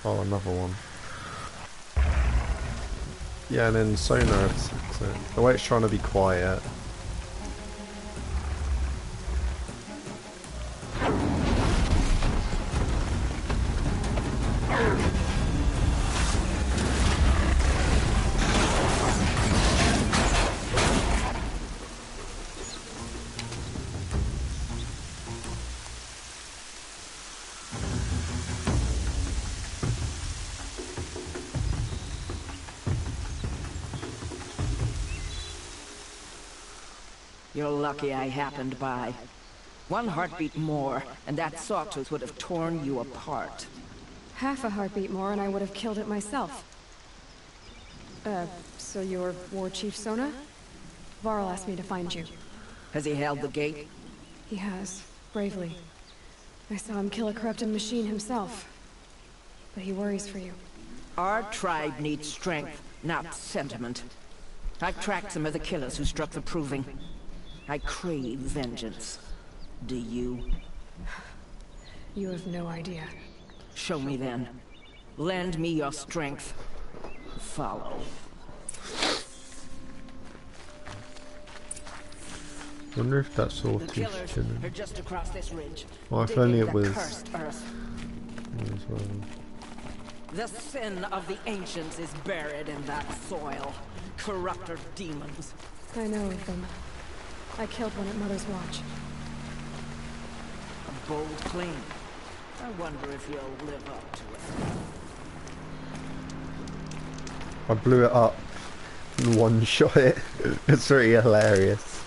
C: Oh, another one. Yeah, and then Sona attacks it. The way it's trying to be quiet.
N: You're lucky I happened by. One heartbeat more, and that sawtooth would have torn you apart.
B: Half a heartbeat more and I would have killed it myself. So you're War Chief Sona? Varl asked me to find you.
N: Has he held the gate?
B: He has, bravely. I saw him kill a corrupted machine himself. But he worries for you.
N: Our tribe needs strength, not sentiment. I've tracked some of the killers who struck the Proving. I crave vengeance. Do you?
B: You have no idea.
N: Show me then. Lend me your strength. Follow.
C: Wonder if that's all
N: The
C: too
N: killers
C: killing.
N: are just across this ridge.
C: Well, if
N: digging
C: only it
N: the
C: was.
N: cursed earth.
C: As well.
N: The sin of the ancients is buried in that soil. Corrupter demons.
B: I know of them. I killed one at Mother's Watch.
N: A bold claim. I wonder if you'll live up to it.
C: I blew it up and one-shot it. It's pretty hilarious.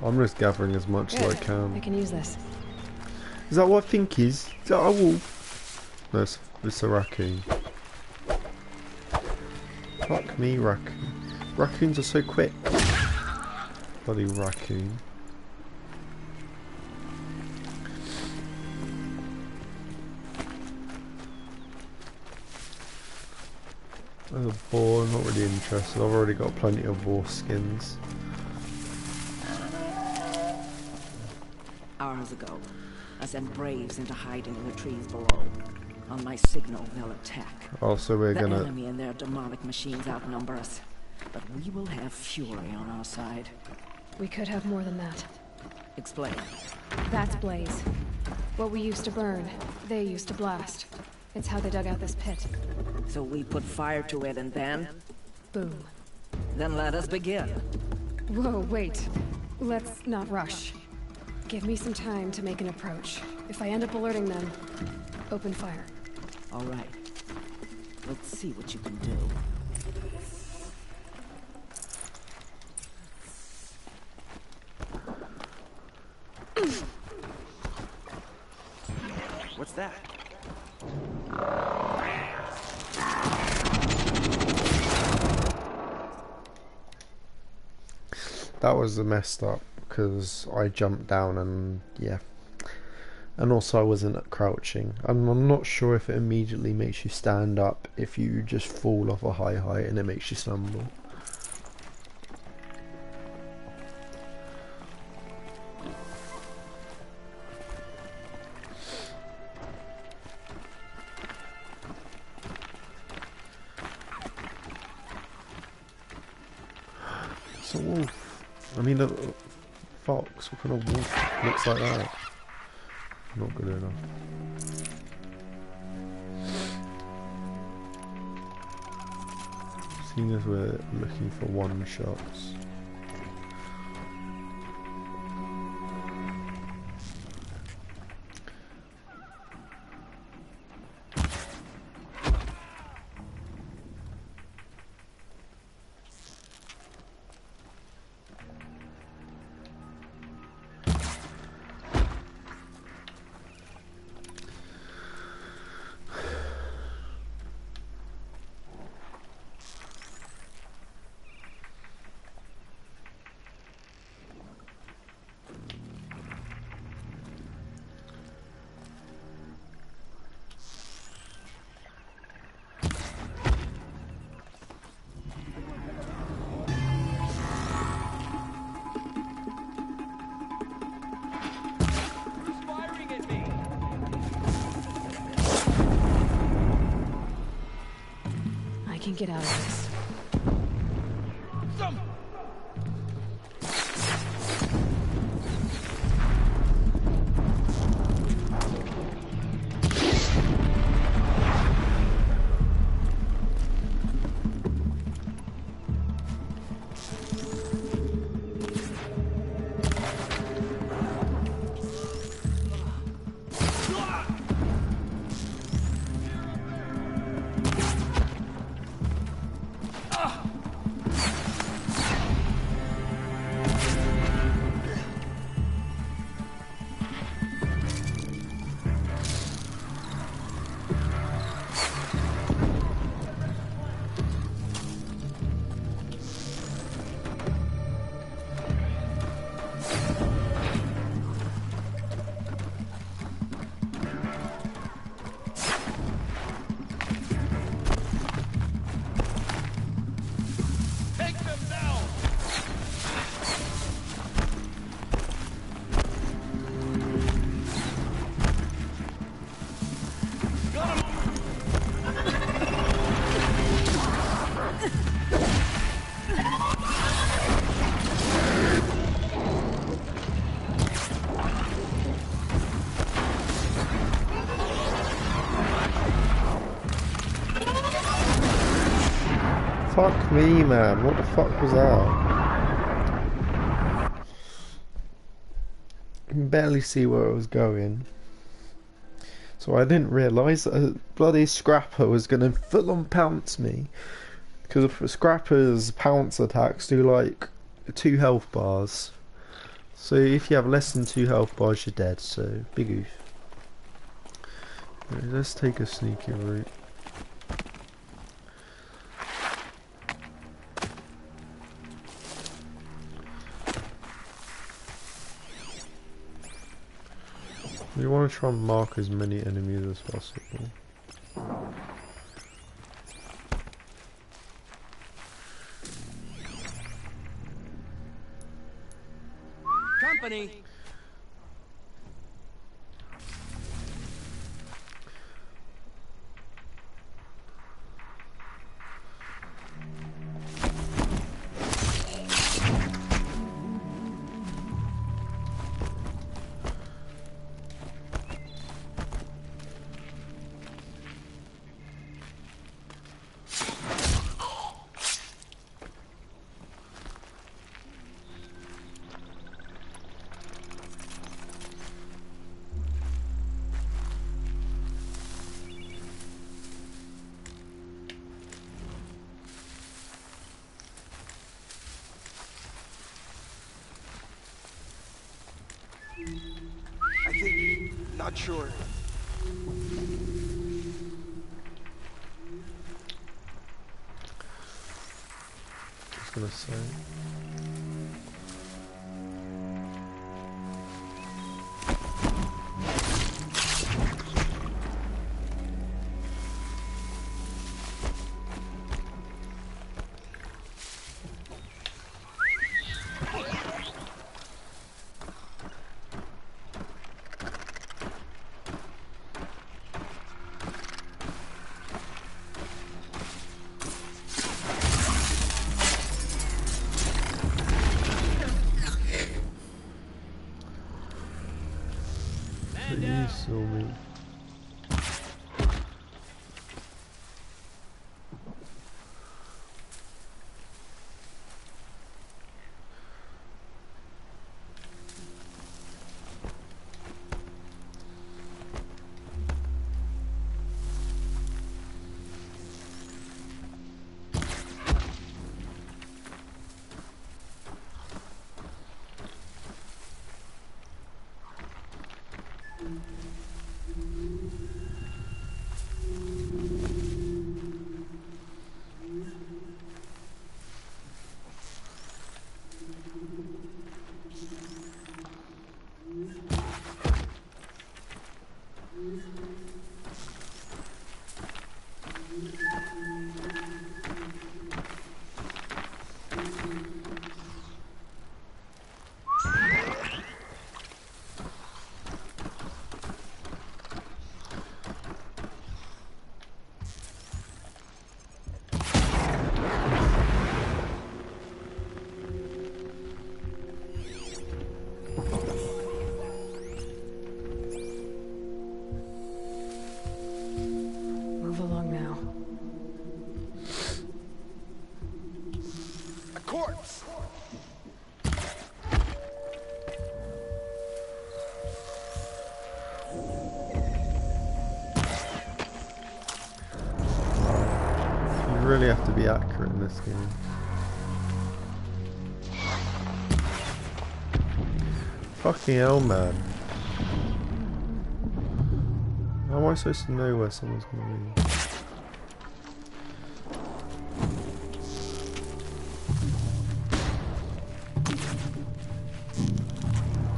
C: I'm just gathering as much as I
B: I
C: can.
B: can use this.
C: Is that what I think is? Is that a wolf? No, it's a raccoon. Fuck me, raccoon. Raccoons are so quick. Bloody raccoon. There's a boar, not really interested. I've already got plenty of boar skins.
N: Hours ago, I sent Braves into hiding in the trees below. On my signal, they'll attack.
C: Also, we're
N: the
C: gonna...
N: enemy and their demonic machines outnumber us. But we will have fury on our side.
B: We could have more than that.
N: Explain.
B: That's Blaze. What we used to burn, they used to blast. It's how they dug out this pit.
N: So we put fire to it and then?
B: Boom.
N: Then let us begin.
B: Whoa, wait. Let's not rush. Give me some time to make an approach. If I end up alerting them, open fire.
N: All right. Let's see what you can do.
J: What's that?
C: That was messed up because I jumped down and yeah. And also I wasn't crouching. I'm not sure if it immediately makes you stand up if you just fall off a high height and it makes you stumble. It's a wolf. I mean a fox. What kind of wolf looks like that? Not good enough. Seeing as we're looking for one shots.
B: I can get out of this.
C: Fuck me, man. What the fuck was that? I can barely see where it was going. So I didn't realise that a bloody Scrapper was going to full-on pounce me. Because Scrapper's pounce attacks do like 2 health bars. So if you have less than 2 health bars, you're dead. So, big oof. Right, let's take a sneaky route. We want to try and mark as many enemies as possible.
J: Company!
O: Not sure.
C: Just gonna say. You saw me. Really have to be accurate in this game. Fucking hell, man. How am I supposed to know where someone's gonna be?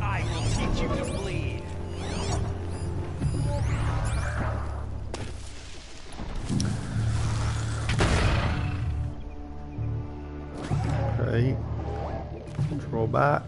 J: I will teach you to bleed.
C: Okay. Control back.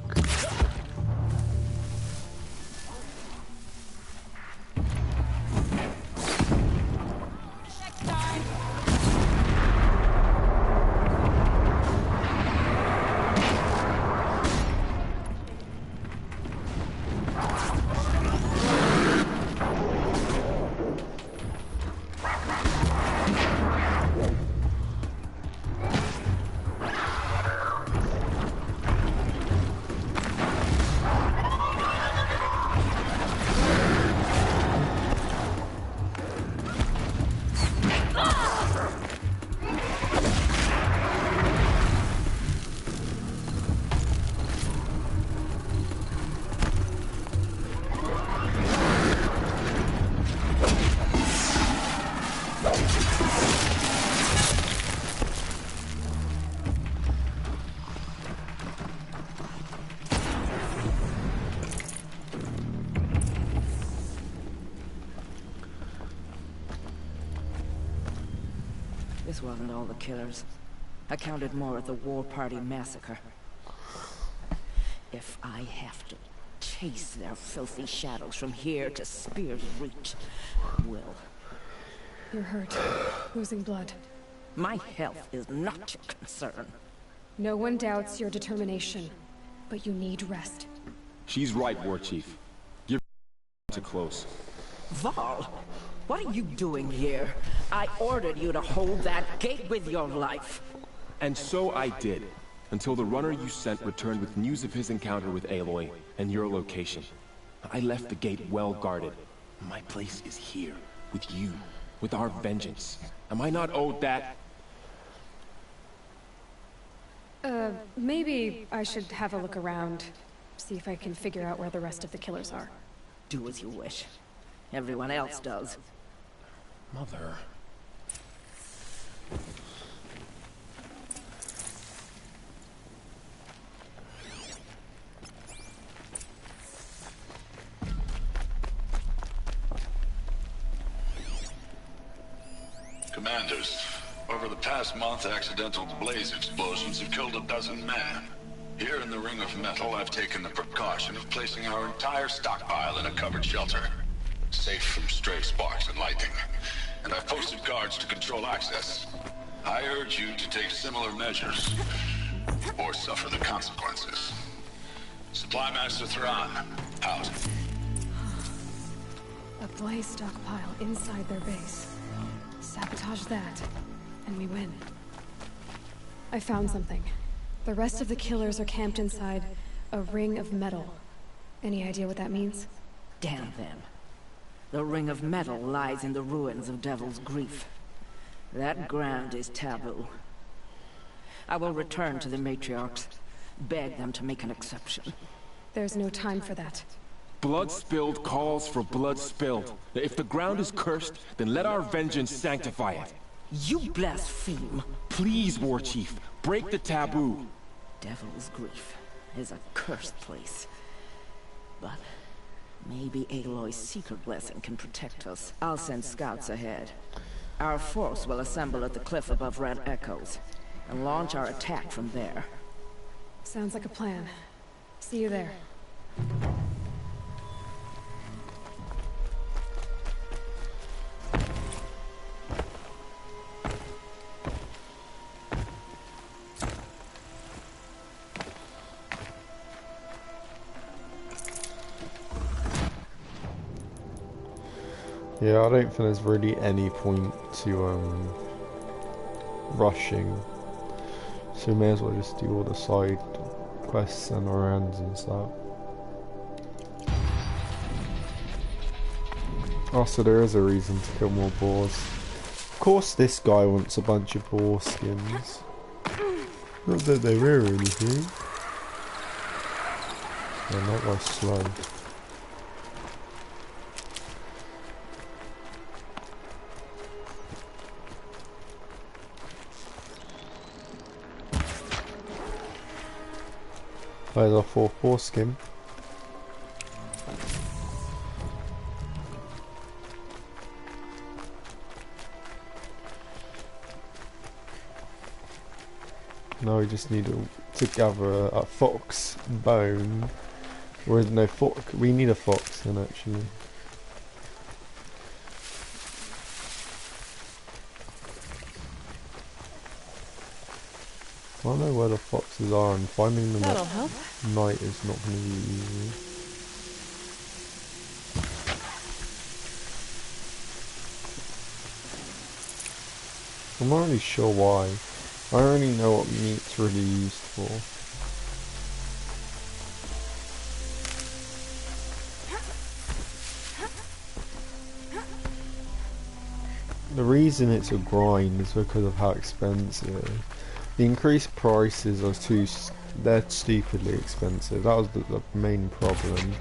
N: this wasn't all the killers. I counted more at the War Party massacre. If I have to chase their filthy shadows from here to Spear's Reach, I will.
B: You're hurt. Losing blood.
N: My health is not your concern.
B: No one doubts your determination, but you need rest.
P: She's right, War Chief. You're too close.
N: Varl, what are you doing here? I ordered you to hold that gate with your life.
P: And so I did, until the runner you sent returned with news of his encounter with Aloy and your location. I left the gate well guarded. My place is here, with you, with our vengeance. Am I not owed that?
B: Maybe I should have a look around, see if I can figure out where the rest of the killers are.
N: Do as you wish. Everyone else does.
P: Mother...
Q: Commanders, over the past month, accidental blaze explosions have killed 12 men. Here in the Ring of Metal, I've taken the precaution of placing our entire stockpile in a covered shelter, safe from stray sparks and lightning. And I've posted guards to control access. I urge you to take similar measures, or suffer the consequences. Supply Master Thrawn, out.
B: A blaze stockpile inside their base. Sabotage that, and we win. I found something. The rest of the killers are camped inside a ring of metal. Any idea what that means?
N: Damn them. The Ring of Metal lies in the ruins of Devil's Grief. That ground is taboo. I will return to the Matriarchs, beg them to make an exception.
B: There's no time for that.
P: Blood spilled calls for blood spilled. If the ground is cursed, then let our vengeance sanctify it.
N: You blaspheme!
P: Please, War Chief, break the taboo.
N: Devil's Grief is a cursed place. But maybe Aloy's secret blessing can protect us. I'll send scouts ahead. Our force will assemble at the cliff above Red Echoes, and launch our attack from there.
B: Sounds like a plan. See you there.
C: Yeah, I don't think there's really any point to rushing, so we may as well just do all the side quests and errands and stuff. Oh, so there is a reason to kill more boars. Of course this guy wants a bunch of boar skins. Not that they were anything. Yeah, that guy's slow. There's our 4th foreskin. Now we just need to gather a fox bone. Or no, we need a fox then actually. I don't know where the foxes are, and finding them at night is not going to be easy. I'm not really sure why. I don't really know what meat's really used for. The reason it's a grind is because of how expensive it is. The increased prices are they're stupidly expensive. That was the main problem.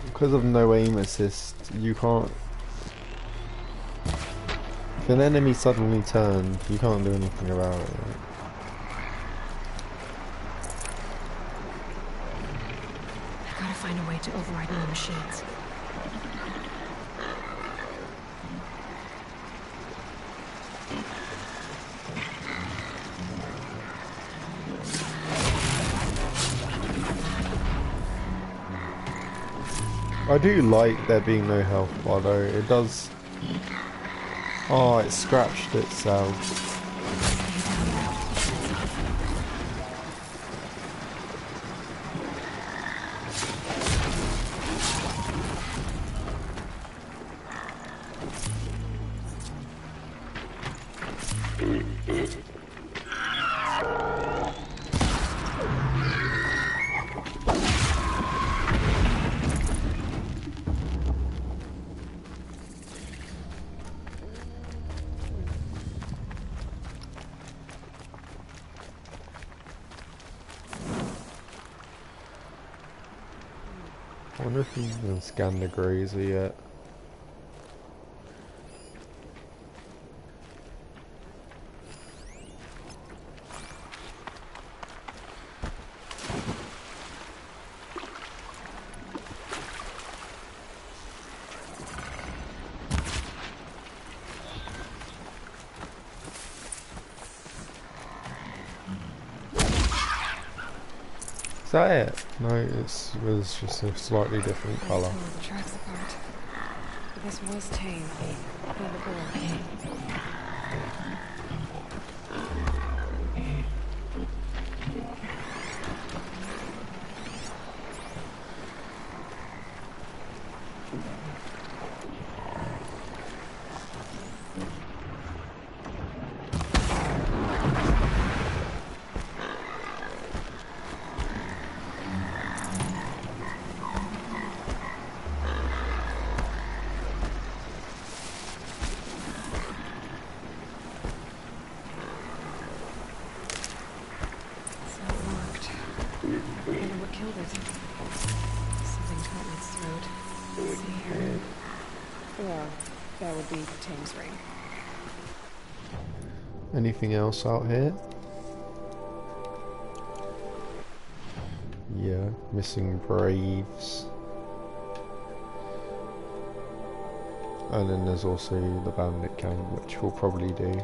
C: Because of no aim assist, you can't... If an enemy suddenly turns, you can't do anything about it.
I: I gotta find
B: find a way to override more machines.
C: I do like there being no health bar though, it does... Oh, it scratched itself. I wonder if you can scan the grazer yet. Is that it? No, it was just a slightly different colour.
B: The tracks apart. This was tame. By the boar. Anything else out here? Yeah, missing Braves. And then there's also the bandit camp, which we'll probably do.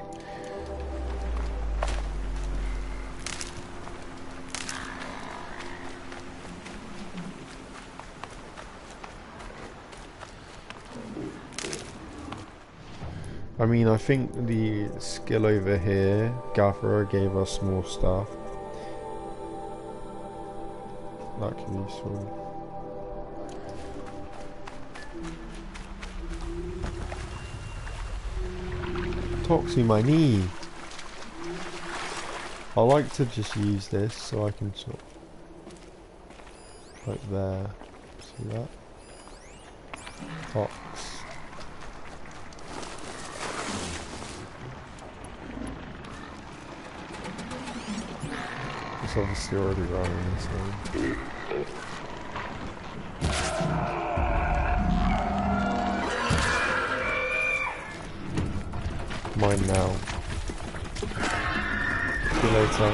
B: I mean, I think the skill over here, Gatherer, gave us more stuff. That could be useful. Toxie, my knee! I like to just use this so I can sort of, like there. See that? Fox. It's obviously already running, so... Mine now. See you later.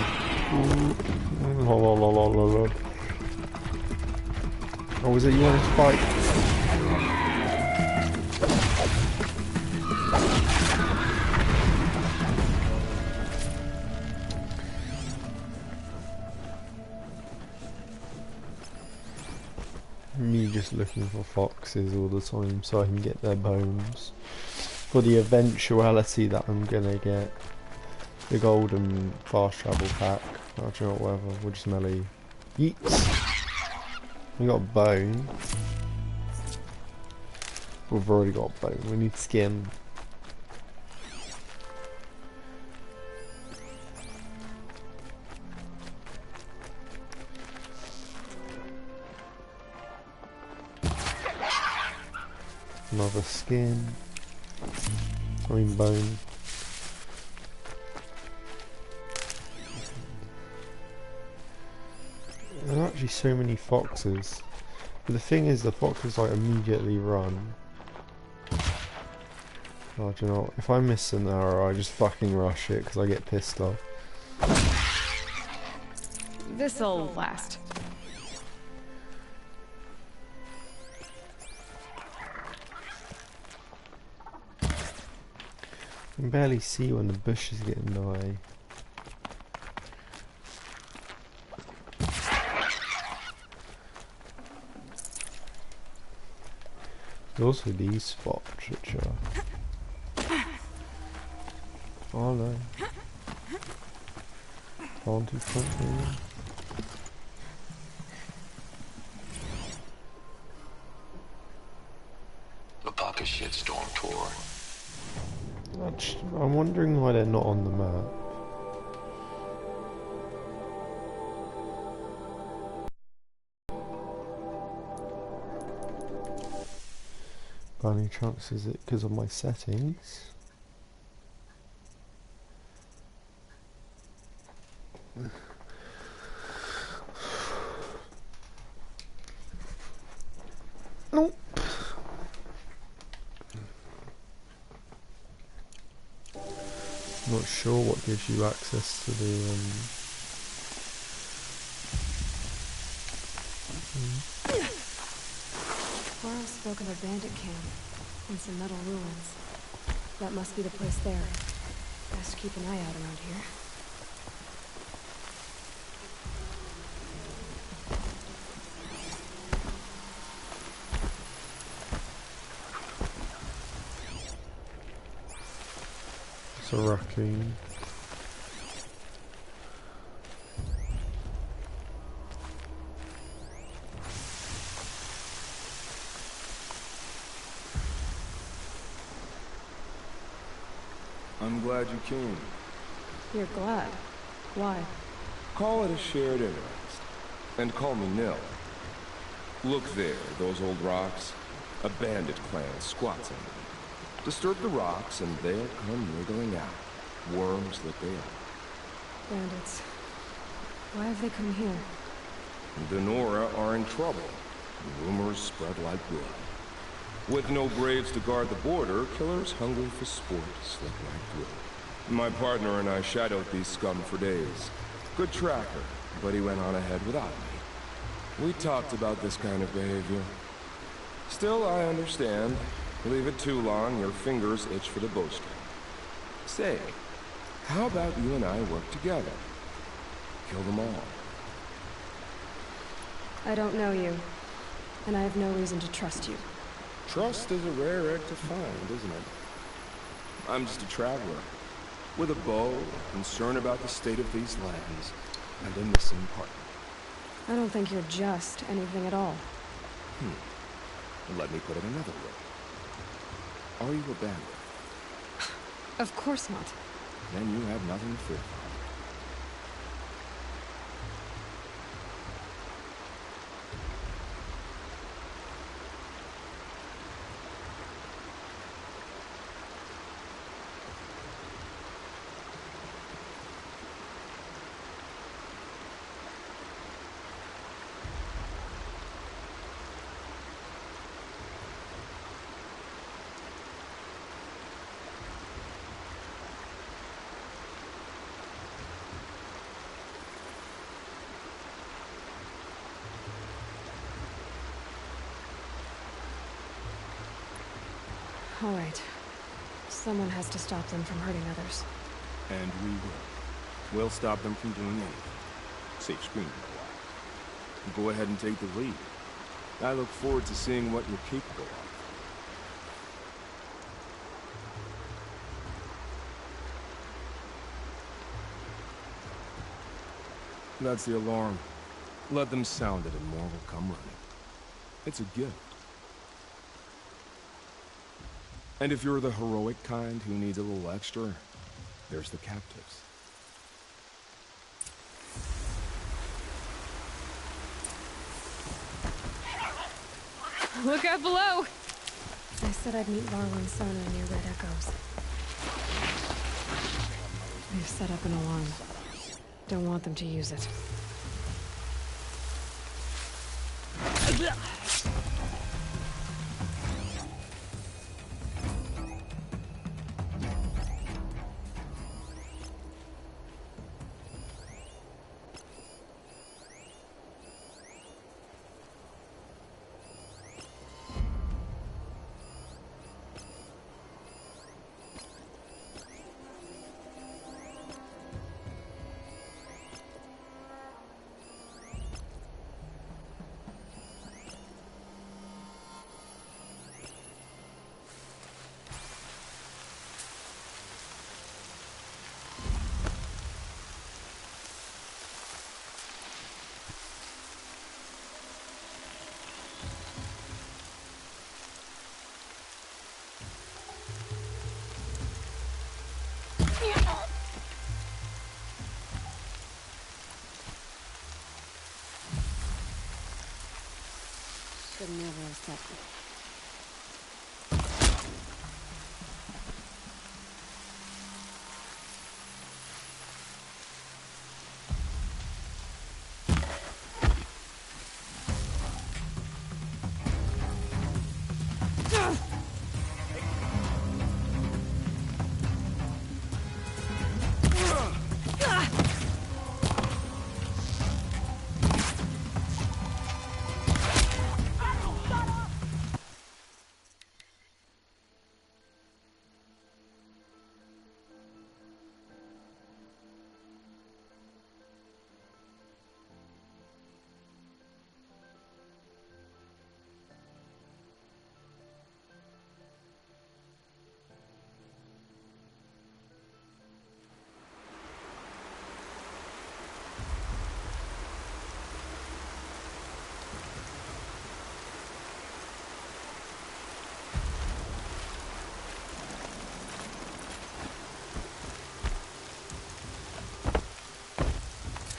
B: Oh, was it you wanted to fight? Me just looking for foxes all the time so I can get their bones. For the eventuality that I'm gonna get the golden fast travel pack. Oh, do you know what, whatever, we'll just melee. Yeets! We got a bone. We've already got a bone, we need skin. Another skin. I mean bone. There are actually so many foxes. But the thing is, the foxes like immediately run. Oh, do you know what? If I miss an arrow, I just fucking rush it because I get pissed off. This'll last.
C: can barely see when the bush is getting in the way. There's also these spots which are... Oh no. On to something.
Q: The Paka shitstorm tour.
C: I'm wondering why they're not on the map. By any chance is it because of my settings? Nope. Not sure what gives you access to the
B: Varl spoke of a bandit camp and some metal ruins. That must be the place there. Best keep an eye out around here.
C: It's a raccoon.
P: I'm glad you came.
B: You're glad. Why?
P: Call it a shared interest. And call me Nil. Look there, those old rocks. A bandit clan squats under them. Disturb the rocks and they'll come wriggling out. Worms that they are.
B: Bandits. Why have they come here?
P: The Nora are in trouble. Rumors spread like blood. With no braves to guard the border, killers hungry for sport slip right through. My partner and I shadowed these scum for days. Good tracker, but he went on ahead without me. We talked about this kind of behavior. Still, I understand. Leave it too long, your fingers itch for the bowstring. Say, how about you and I work together? Kill them all.
B: I don't know you, and I have no reason to trust you.
P: Trust is a rare egg to find, isn't it? I'm just a traveler, with a bow, concerned about the state of these lands, and a missing partner.
B: I don't think you're just anything at all.
P: Let me put it another way. Are you a bandit?
B: Of course not.
P: Then you have nothing to fear.
B: All right. Someone has to stop them from hurting others.
P: And we will. We'll stop them from doing anything. Safe screen for a while. Go ahead and take the lead. I look forward to seeing what you're capable of. That's the alarm. Let them sound it and more will come running. It's a gift. And if you're the heroic kind who needs a little extra, there's the captives.
B: Look out below! I said I'd meet Varl and Sona near Red Echoes. They've set up an alarm. Don't want them to use it.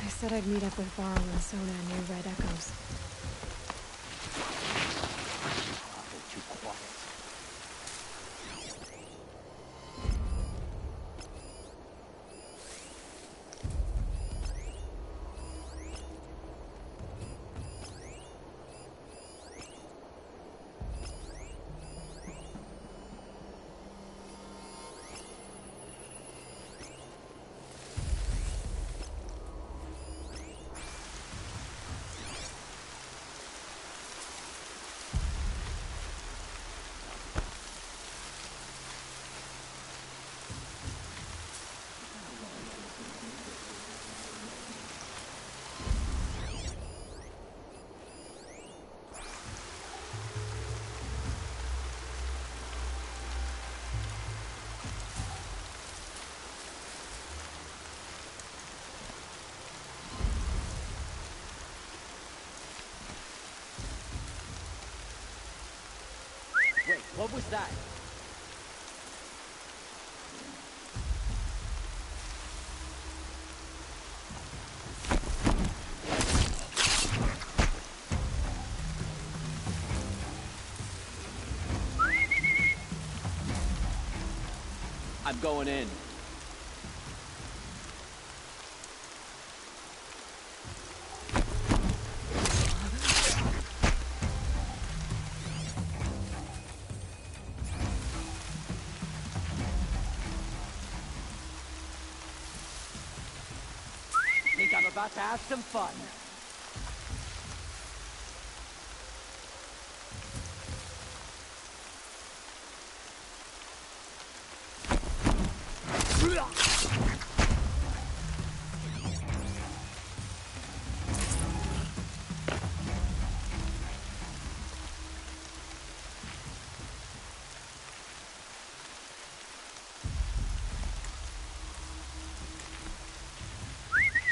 B: I said I'd meet up with Varl and Sona near Red Echoes.
J: Too quiet. Wait, what was that? I'm going in. Think I'm about to have some fun.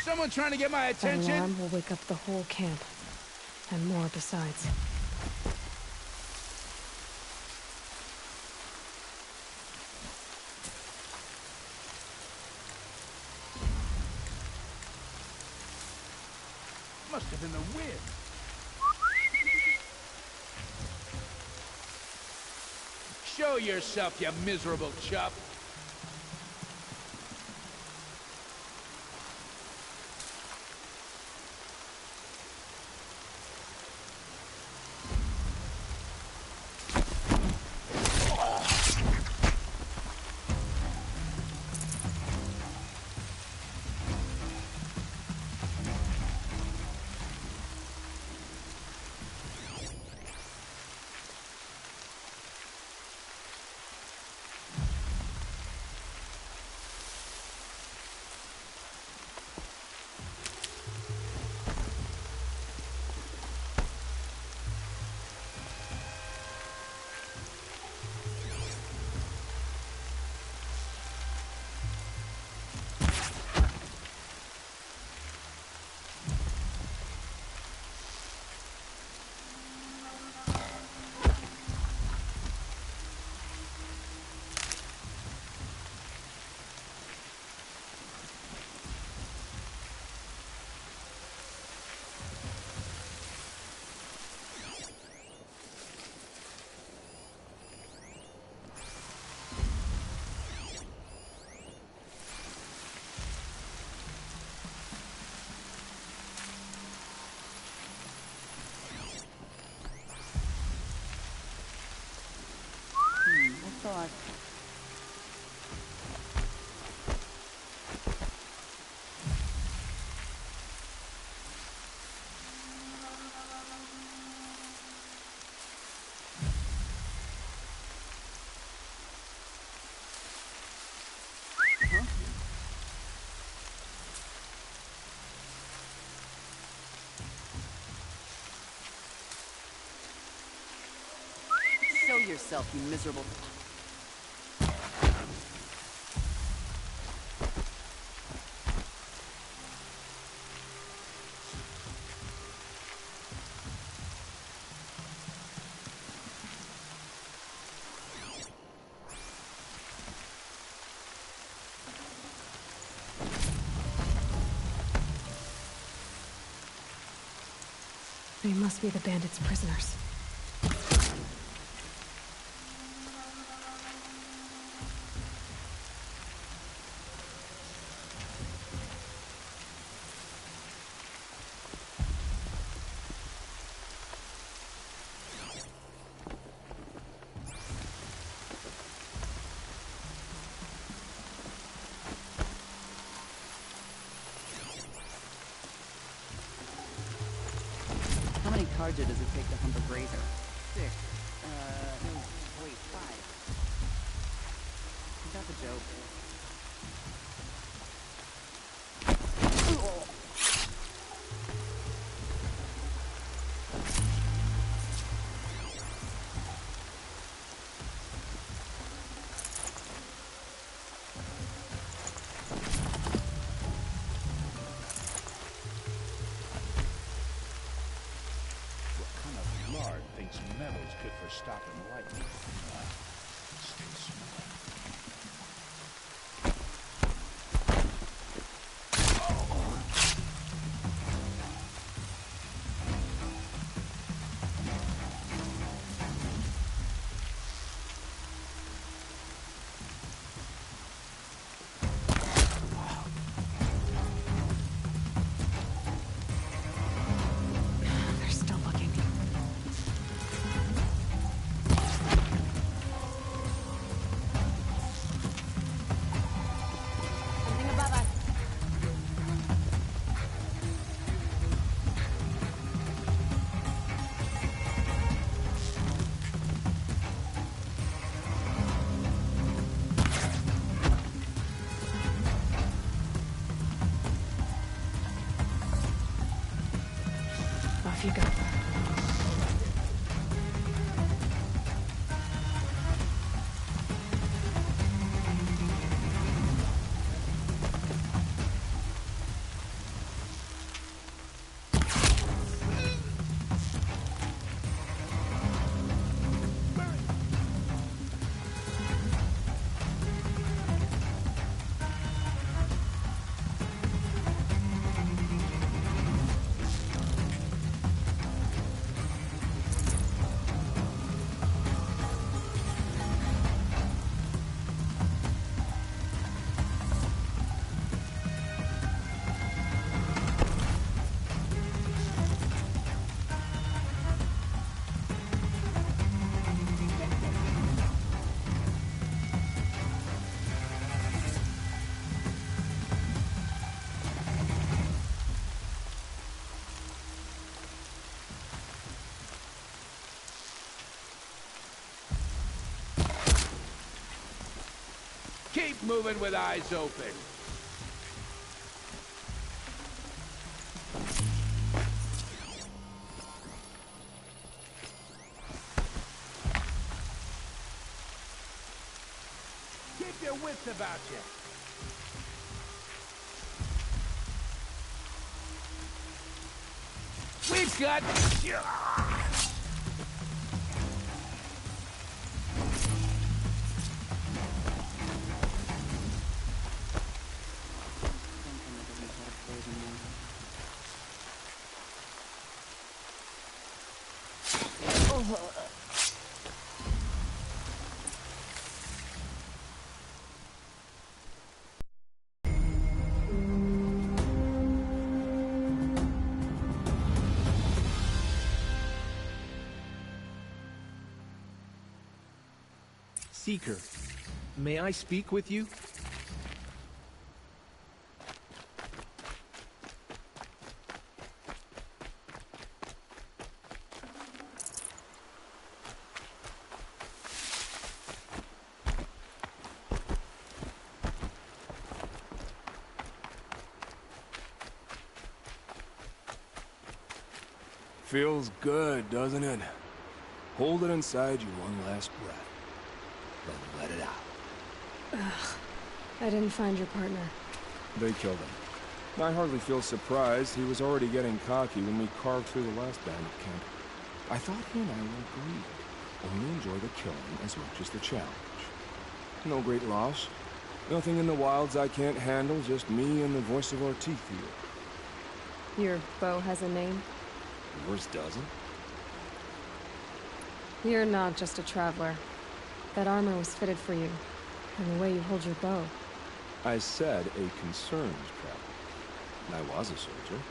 R: Someone trying to get my attention?
B: That alarm will wake up the whole camp. And more besides.
R: Must have been the wind. Show yourself, you miserable chump.
H: alive.
S: Show yourself, you miserable...
B: They must be the bandits' prisoners.
S: How many carja does it take to hump a grazer? 6. No, wait, 5. Is that the joke?
R: Lard thinks metal's good for stopping lightning. Stay smart.
B: They're still looking.
S: Something above us.
B: Off you go.
R: Keep moving with eyes open. Keep your wits about you. We've got...
P: Seeker, may I speak with you? Feels good, doesn't it? Hold it inside you one last breath. Then let it out.
B: Ugh. I didn't find your partner.
P: They killed him. I hardly feel surprised. He was already getting cocky when we carved through the last bandit camp. I thought he and I were agreed. Only enjoy the killing as much as the challenge. No great loss. Nothing in the wilds I can't handle, just me and the voice of our teeth here.
B: Your bow has a name?
P: Yours doesn't?
B: You're not just a traveler. That armor was fitted for you, and the way you hold your bow.
P: I said a concerned traveler. I was a soldier,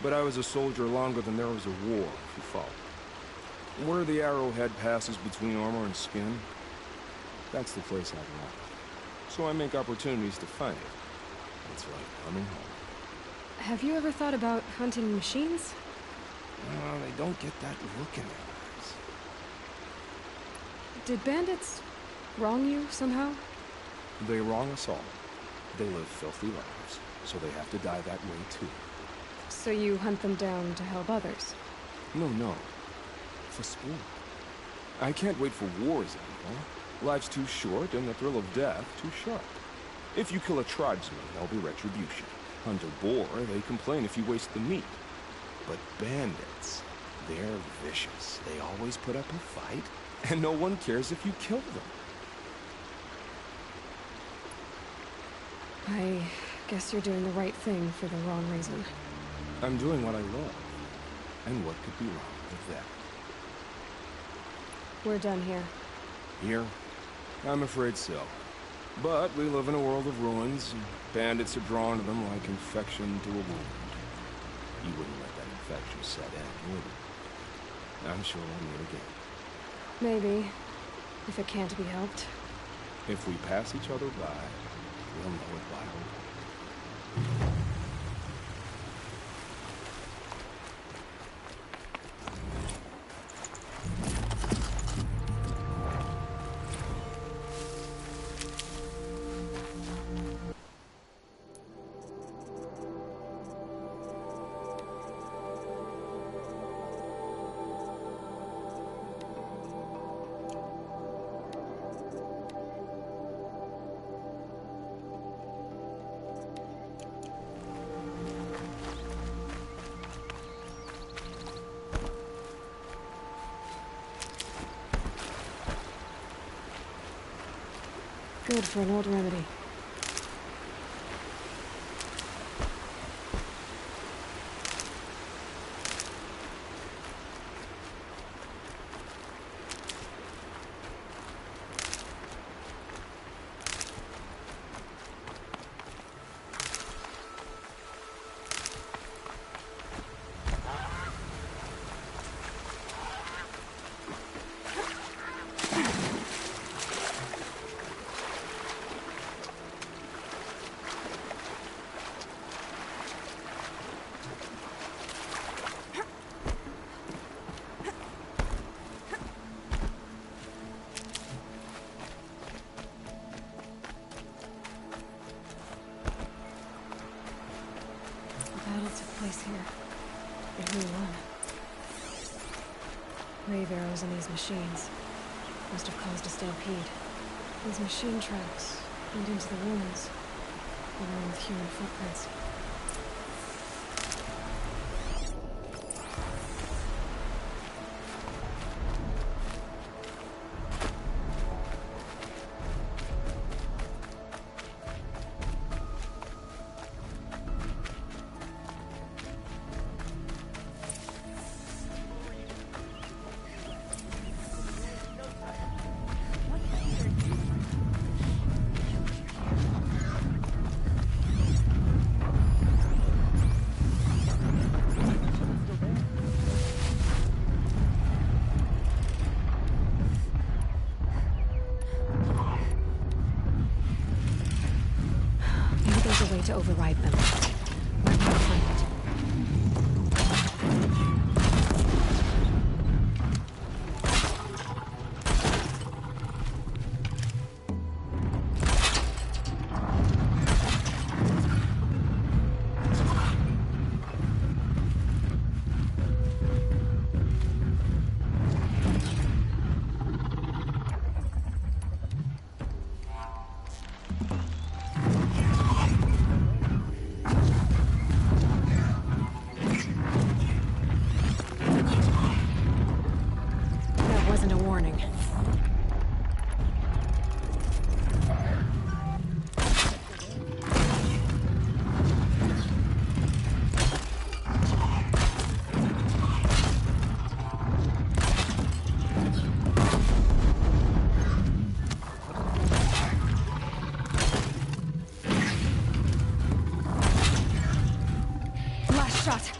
P: but I was a soldier longer than there was a war, if you follow. Where the arrowhead passes between armor and skin, that's the place I'd run. So I make opportunities to find it. It's like coming home.
B: Have you ever thought about hunting machines?
P: They don't get that look in their eyes.
B: Did bandits wrong you somehow?
P: They wrong us all. They live filthy lives, so they have to die that way too.
B: So you hunt them down to help others?
P: No. For sport. I can't wait for wars anymore. Life's too short and the thrill of death too sharp. If you kill a tribesman, there'll be retribution. Hunt a boar, they complain if you waste the meat. But bandits, they're vicious. They always put up a fight, and no one cares if you kill them.
B: I guess you're doing the right thing for the wrong reason.
P: I'm doing what I love. And what could be wrong with that?
B: We're done here.
P: Here? I'm afraid so. But we live in a world of ruins, and bandits are drawn to them like infection to a wound. You wouldn't let that infection set in, would you? I'm sure we'll meet again.
B: Maybe, if it can't be helped.
P: If we pass each other by, we'll know it by our way.
B: Good for an old remedy. Here. And who won? Grave arrows in these machines must have caused a stampede. These machine tracks lead into the ruins, along with human footprints. shot.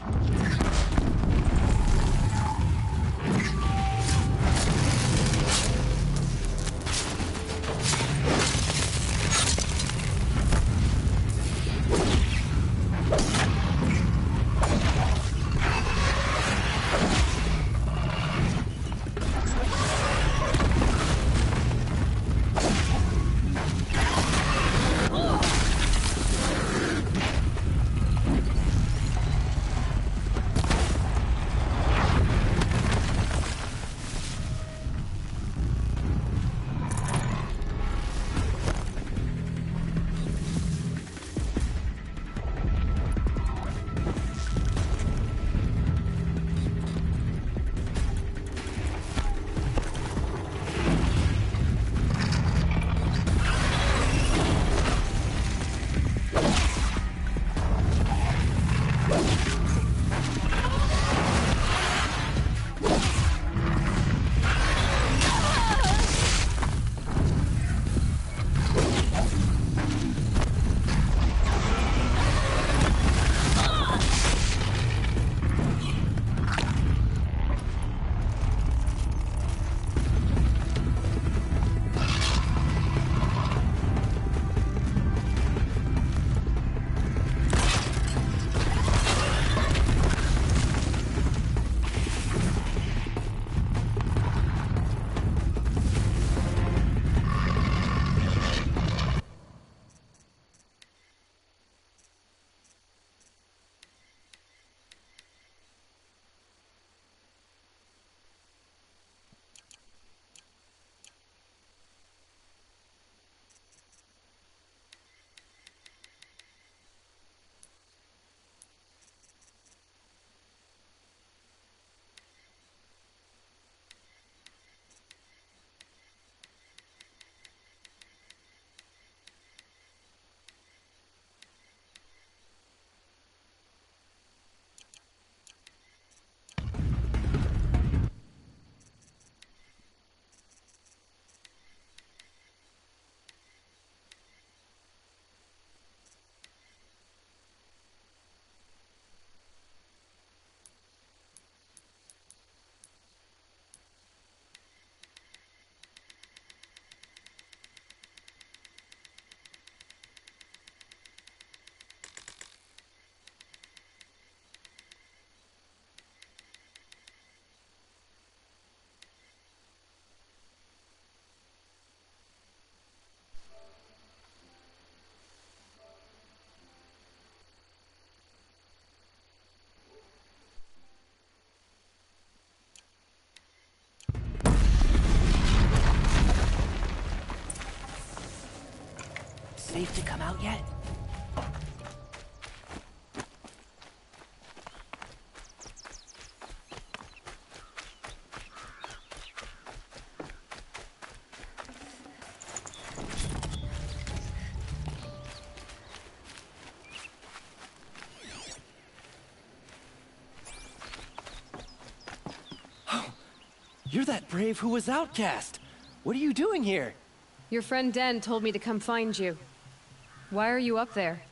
J: Safe to come out yet? You're that brave who was outcast. What are you doing here?
B: Your friend Den told me to come find you. Why are you up there?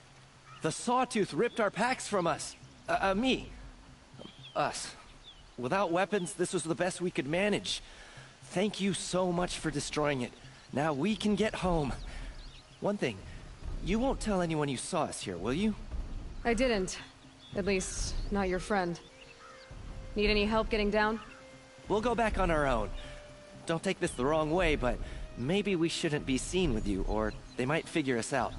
J: The Sawtooth ripped our packs from us. Me. Us. Without weapons, this was the best we could manage. Thank you so much for destroying it. Now we can get home. One thing, you won't tell anyone you saw us here, will you?
B: I didn't. At least, not your friend. Need any help getting down?
J: We'll go back on our own. Don't take this the wrong way, but maybe we shouldn't be seen with you, or they might figure us out.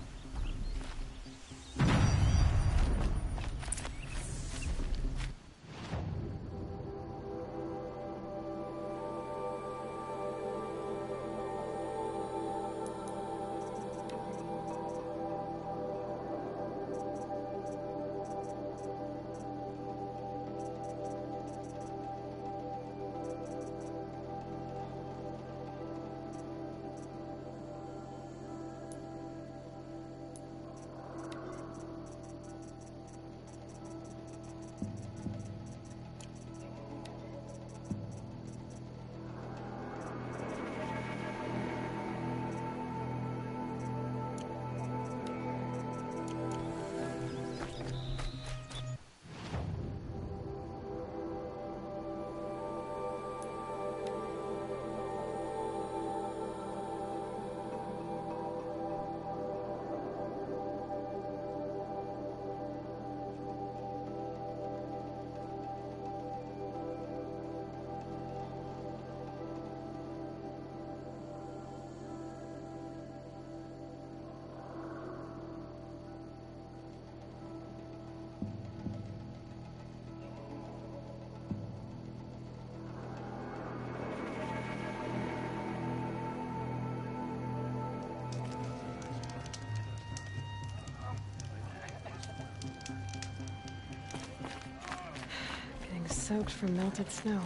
B: soaked from melted snow.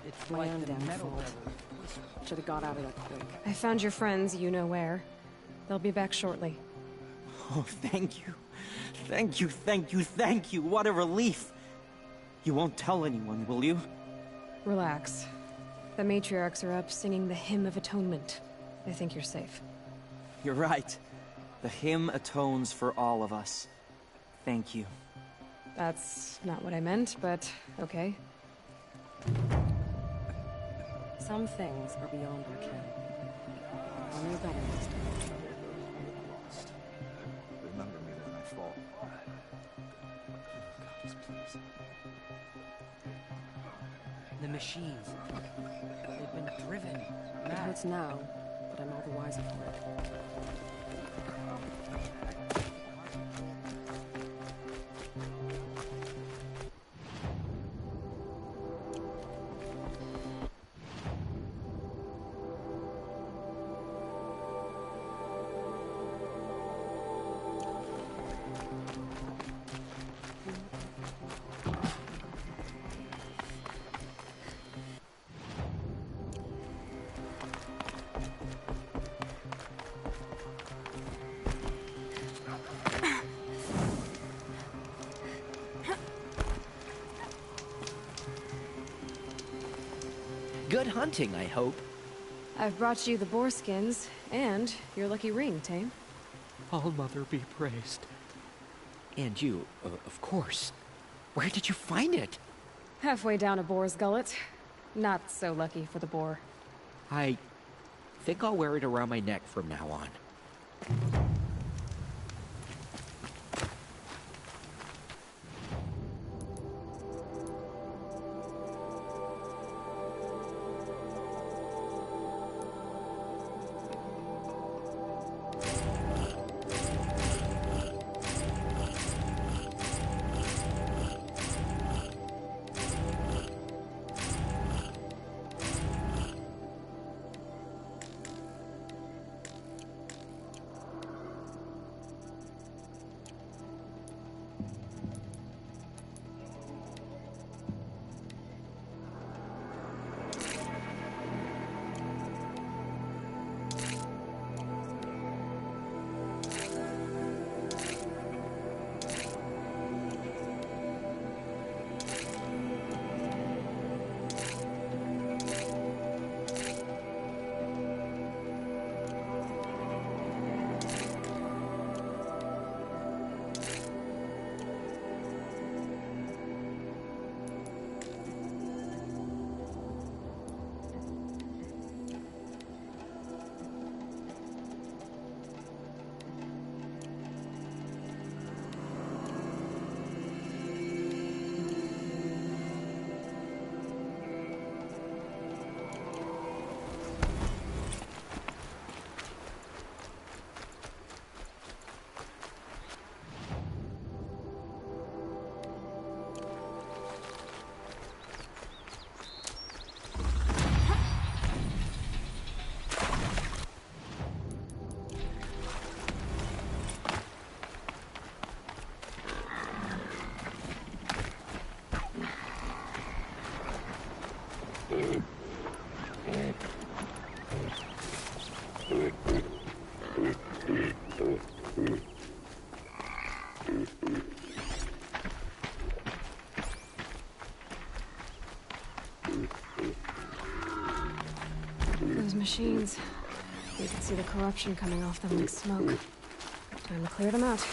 S: It's
I: My
S: like
I: own
S: the metal
I: downfall. Should have got out of there quick.
B: I found your friends, you know where. They'll be back shortly.
J: Oh, thank you. Thank you, thank you, thank you. What a relief. You won't tell anyone, will you?
B: Relax. The matriarchs are up singing the Hymn of Atonement. I think you're safe.
J: You're right. The hymn atones for all of us. Thank you.
B: That's not what I meant, but okay.
I: Some things are beyond our ken. On your better next time.
F: Remember me when I fall.
K: The machines. They've been driven.
I: It hurts now, but I'm all the wiser for it.
J: Good hunting, I hope.
B: I've brought you the boar skins, and your lucky ring, Tame.
E: All-Mother be praised. And you, of course. Where did you find it?
B: Halfway down a boar's gullet. Not so lucky for the boar.
J: I think I'll wear it around my neck from now on.
B: Those machines. You can see the corruption coming off them like smoke. Time to clear them out.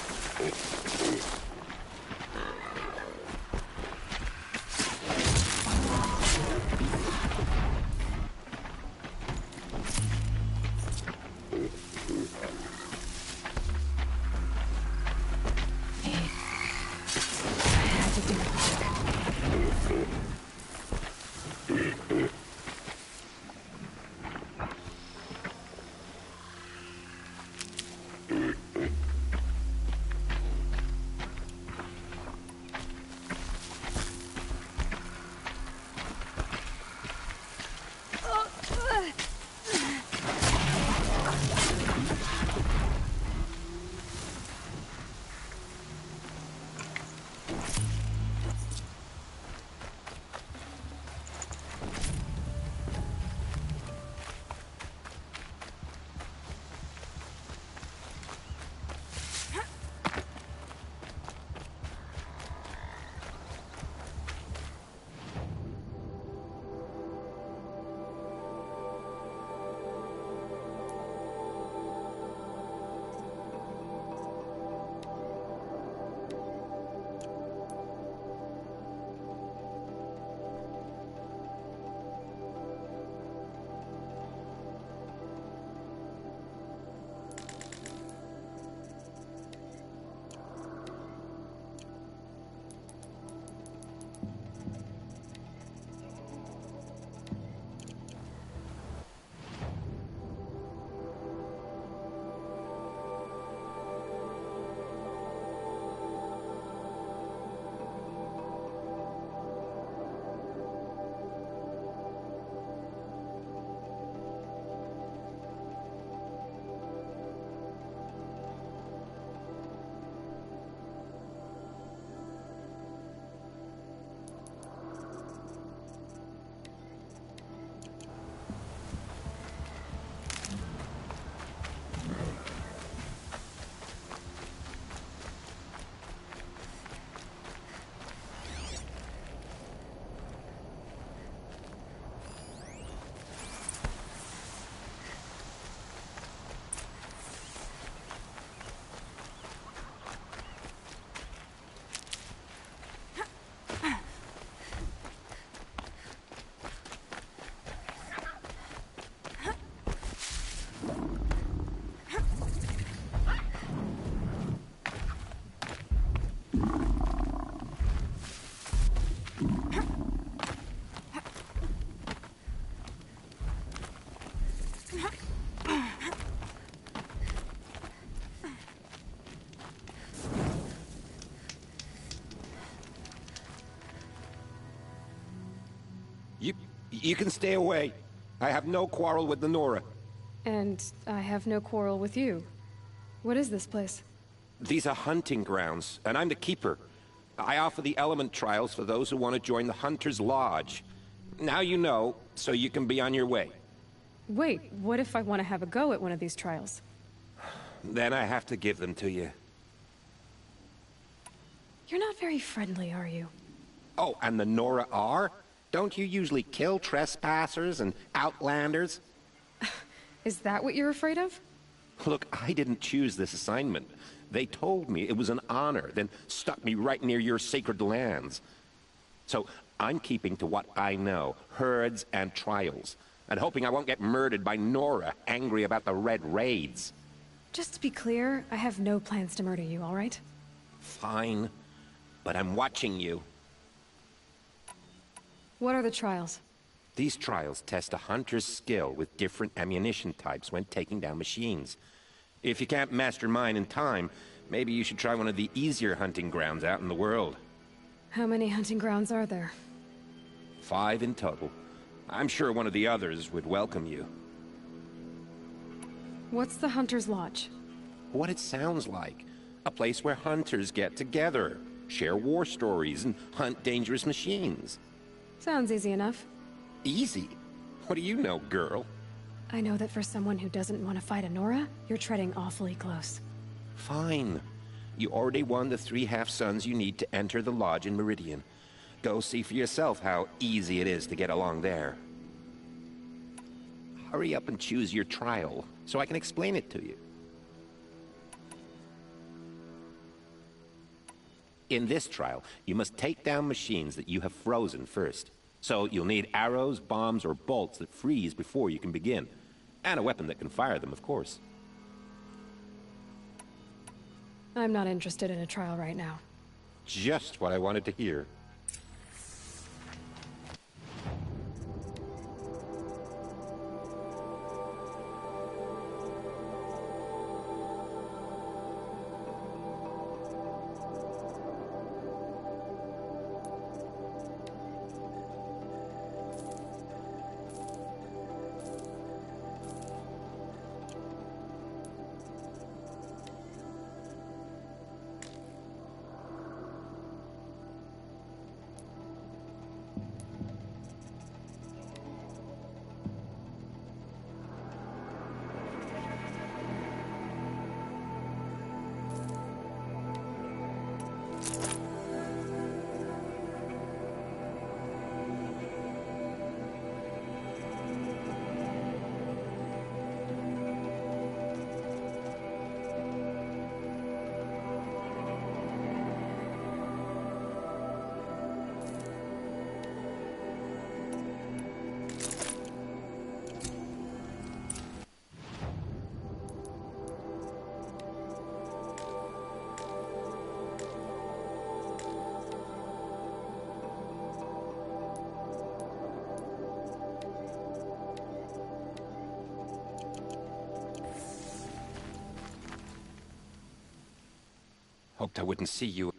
T: You can stay away. I have no quarrel with the Nora.
B: And I have no quarrel with you. What is this place?
T: These are hunting grounds, and I'm the keeper. I offer the element trials for those who want to join the Hunter's Lodge. Now you know, so you can be on your way.
B: Wait, what if I want to have a go at one of these trials?
T: Then I have to give them to you.
B: You're not very friendly, are you?
T: Oh, and the Nora are? Don't you usually kill trespassers and outlanders?
B: Is that what you're afraid of?
T: Look, I didn't choose this assignment. They told me it was an honor, then stuck me right near your sacred lands. So I'm keeping to what I know, herds and trials, and hoping I won't get murdered by Nora, angry about the Red Raids.
B: Just to be clear, I have no plans to murder you, all right?
T: Fine, but I'm watching you.
B: What are the trials?
T: These trials test a hunter's skill with different ammunition types when taking down machines. If you can't master mine in time, maybe you should try one of the easier hunting grounds out in the world.
B: How many hunting grounds are there?
T: 5 in total. I'm sure one of the others would welcome you.
B: What's the Hunter's Lodge?
T: What it sounds like. A place where hunters get together, share war stories, and hunt dangerous machines.
B: Sounds easy enough.
T: Easy? What do you know, girl?
B: I know that for someone who doesn't want to fight a Nora, you're treading awfully close.
T: Fine. You already won the 3 half-suns you need to enter the lodge in Meridian. Go see for yourself how easy it is to get along there. Hurry up and choose your trial, so I can explain it to you. In this trial, you must take down machines that you have frozen first. So you'll need arrows, bombs, or bolts that freeze before you can begin. And a weapon that can fire them, of course.
B: I'm not interested in a trial right now.
T: Just what I wanted to hear. Hoped I wouldn't see you.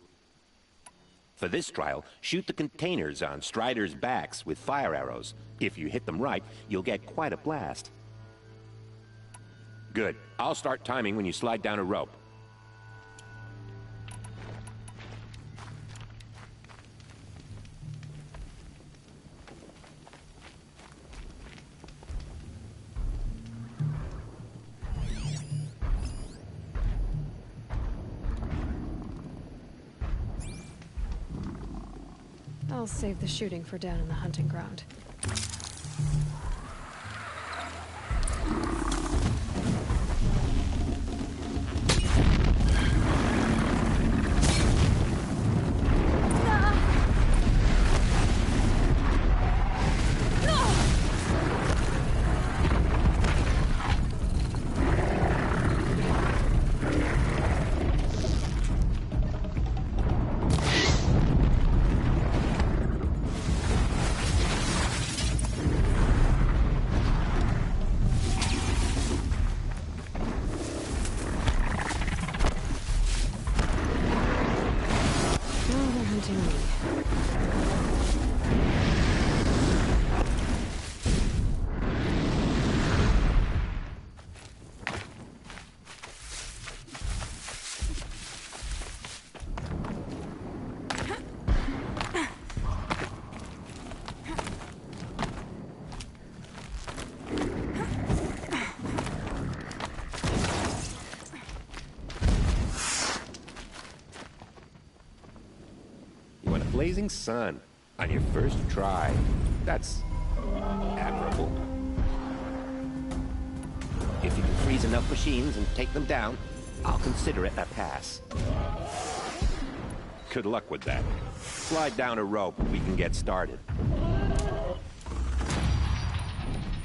T: For this trial, shoot the containers on Striders' backs with fire arrows. If you hit them right, you'll get quite a blast. Good. I'll start timing when you slide down a rope.
B: I'll save the shooting for down in the hunting ground.
T: blazing sun on your first try. That's admirable. If you can freeze enough machines and take them down, I'll consider it a pass. Good luck with that. Slide down a rope and we can get started.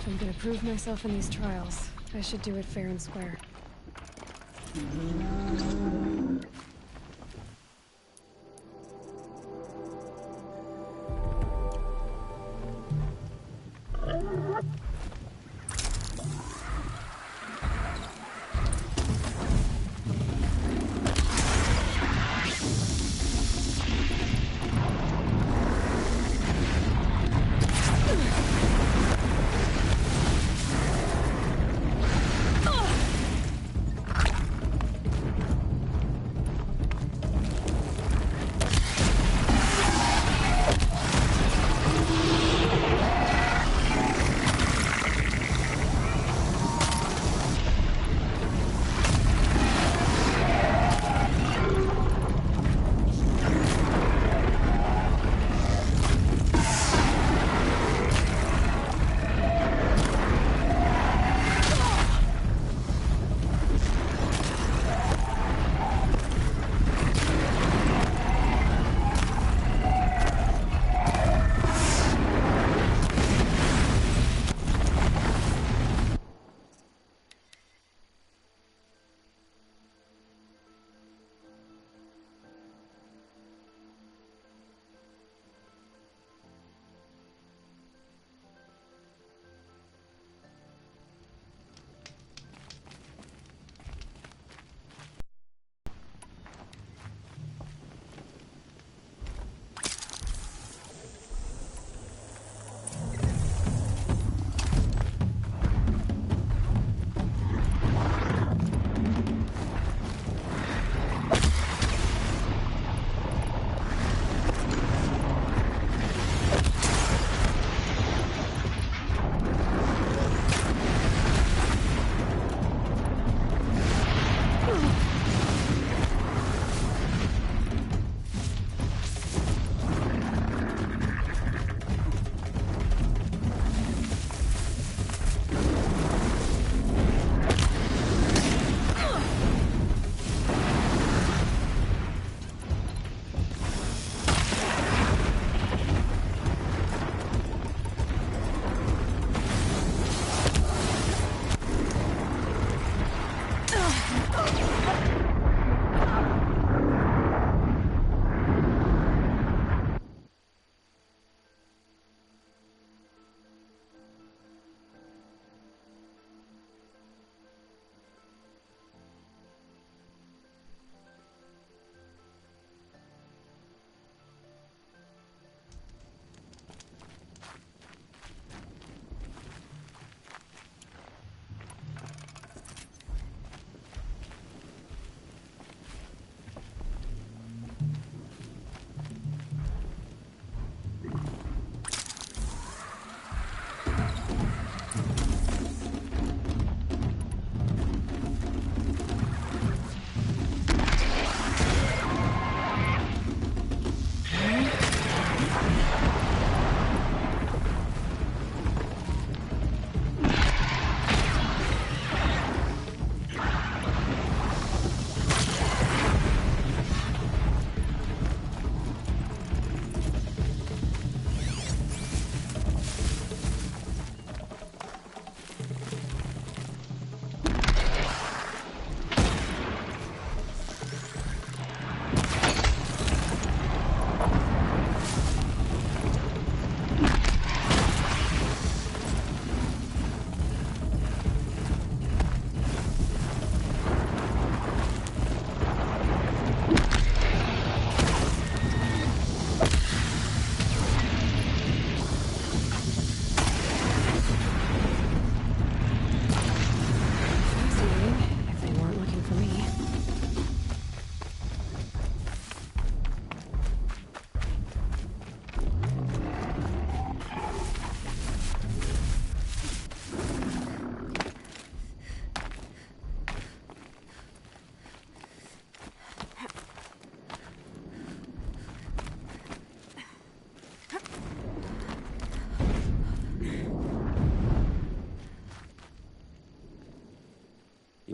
B: If I'm gonna prove myself in these trials, I should do it fair and square.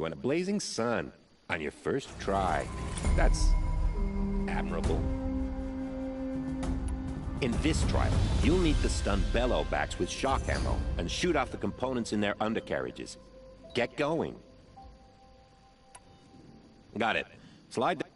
T: rescue and a blazing sun on your first try. That's admirable. In this trial, you'll need to stun bellowbacks with shock ammo and shoot off the components in their undercarriages. Get going. Got it. Slide down.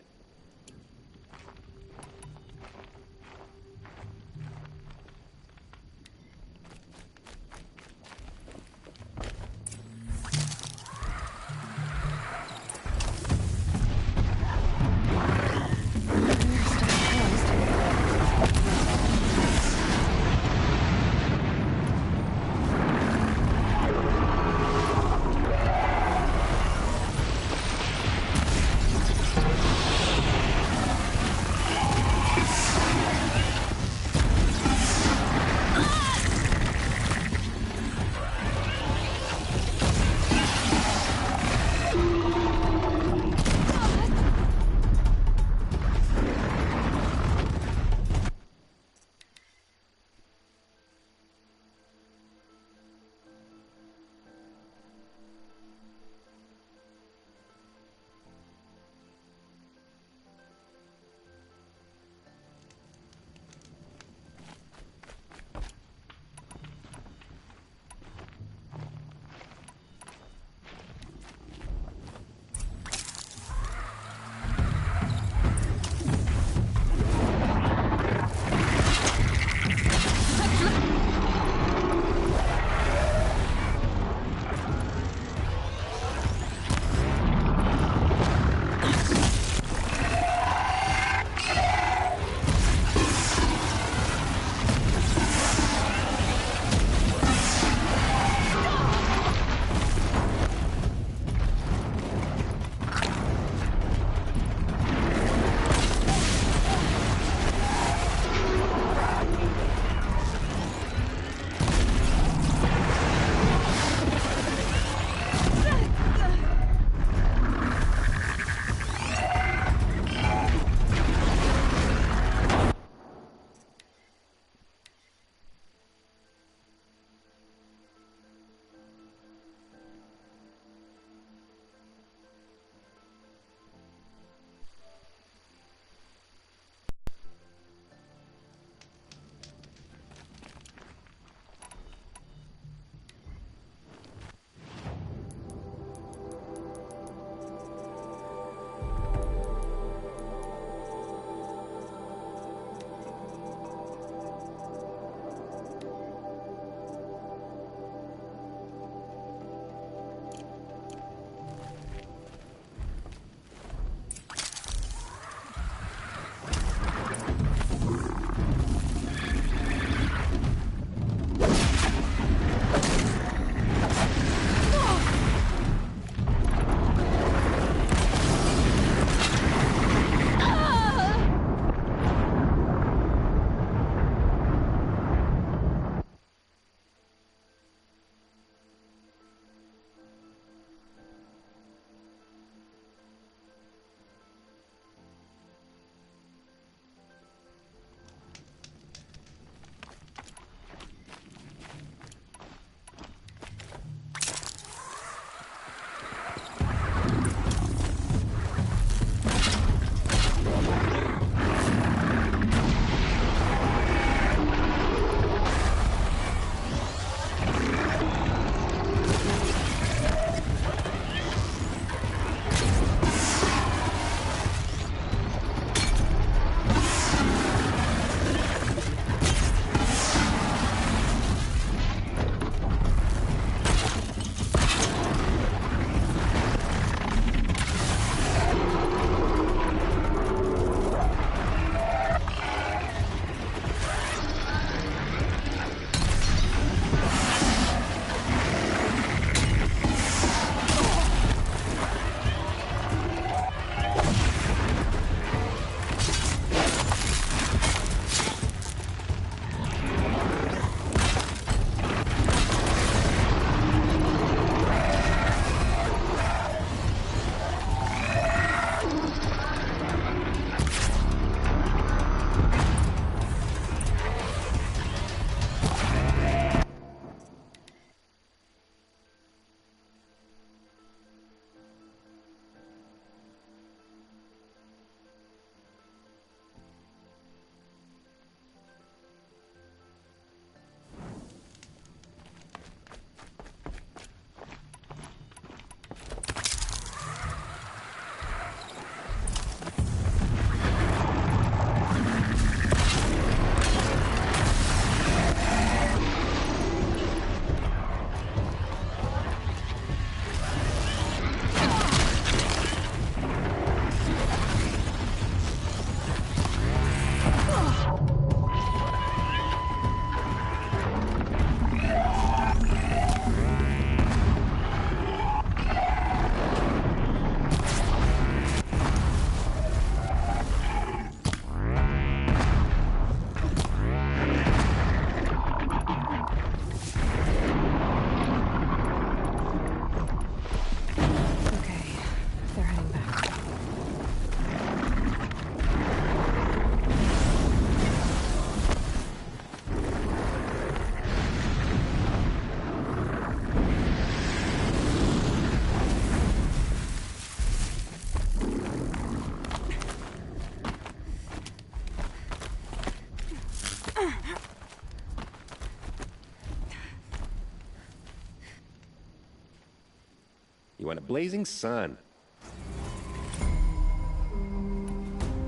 T: you and a blazing sun.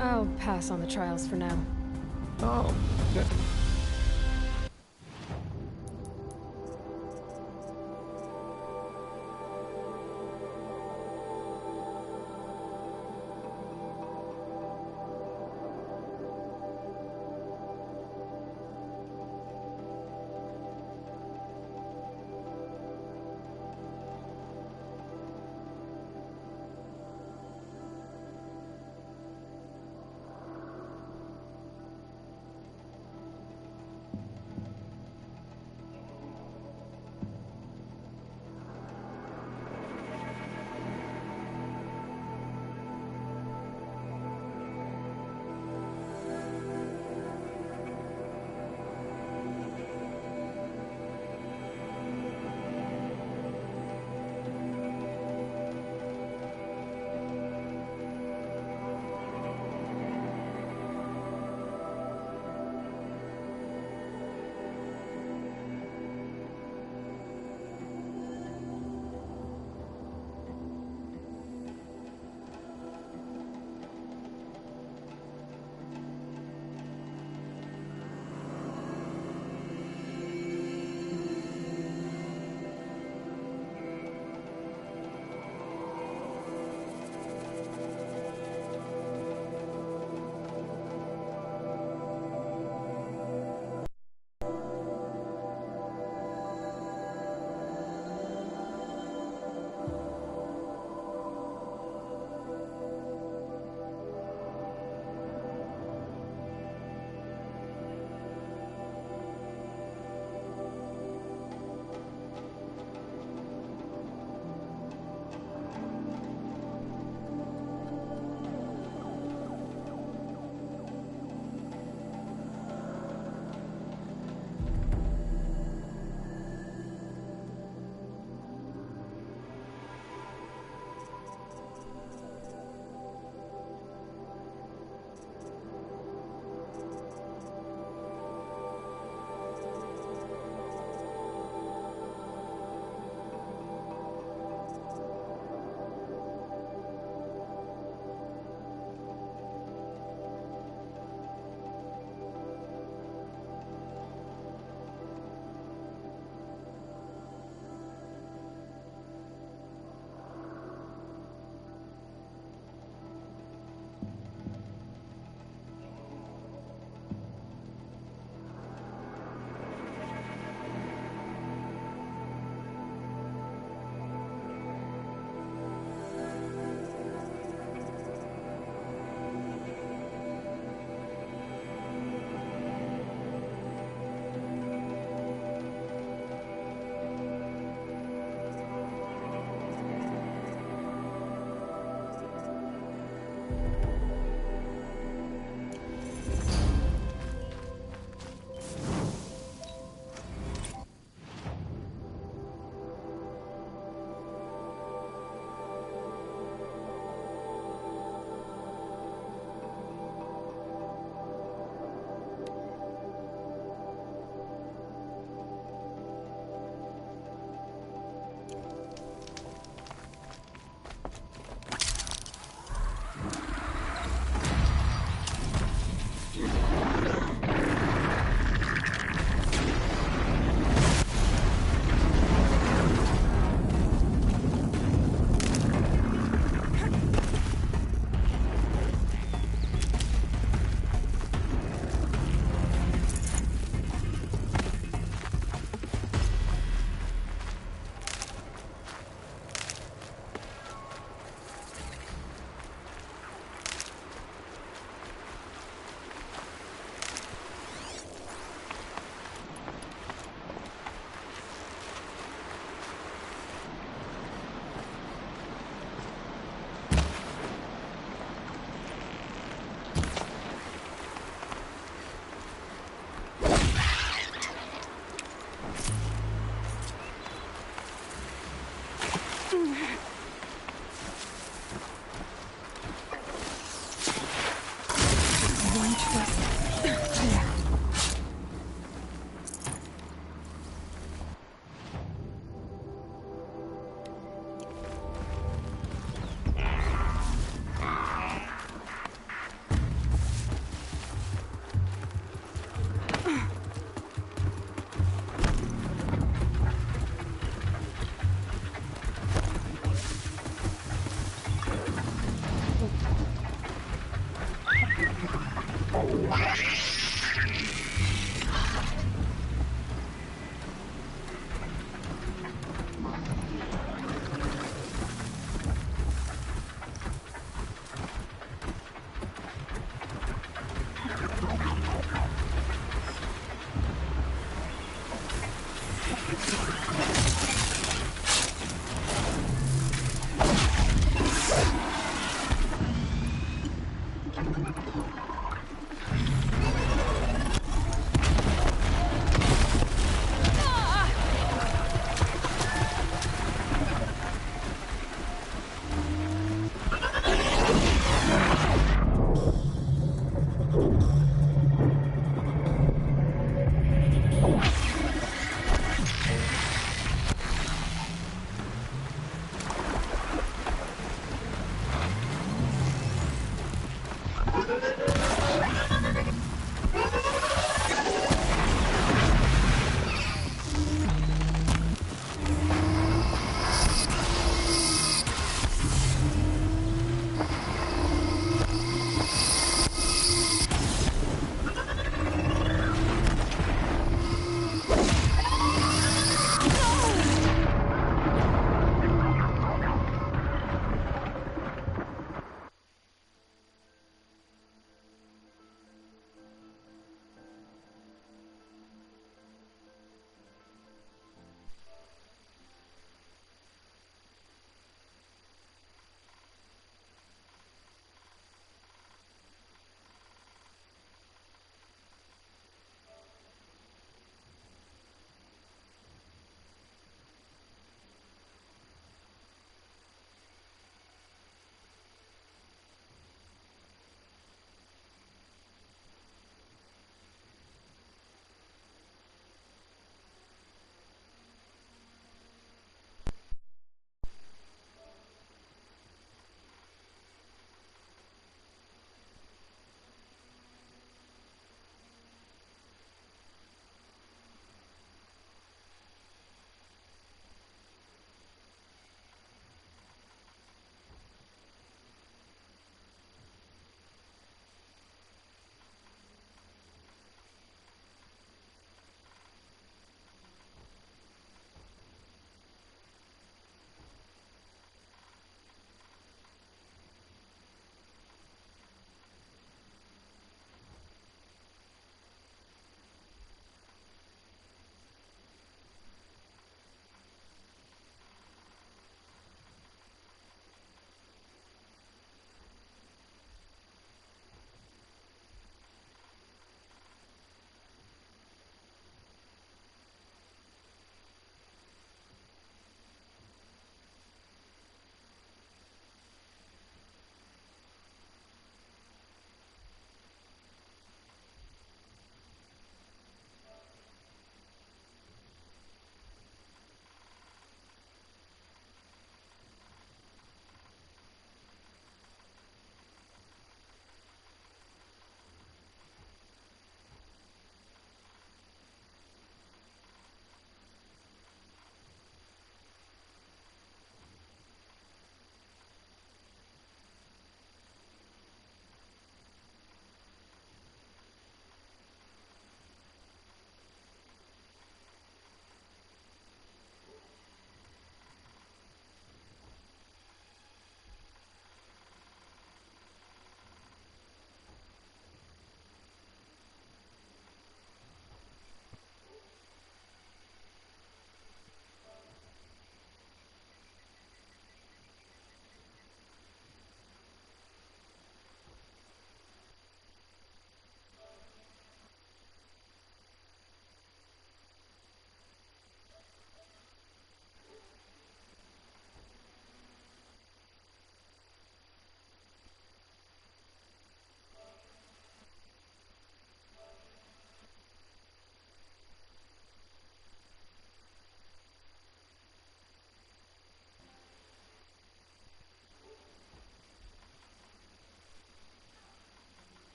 B: I'll pass on the trials for now.
T: Oh, good.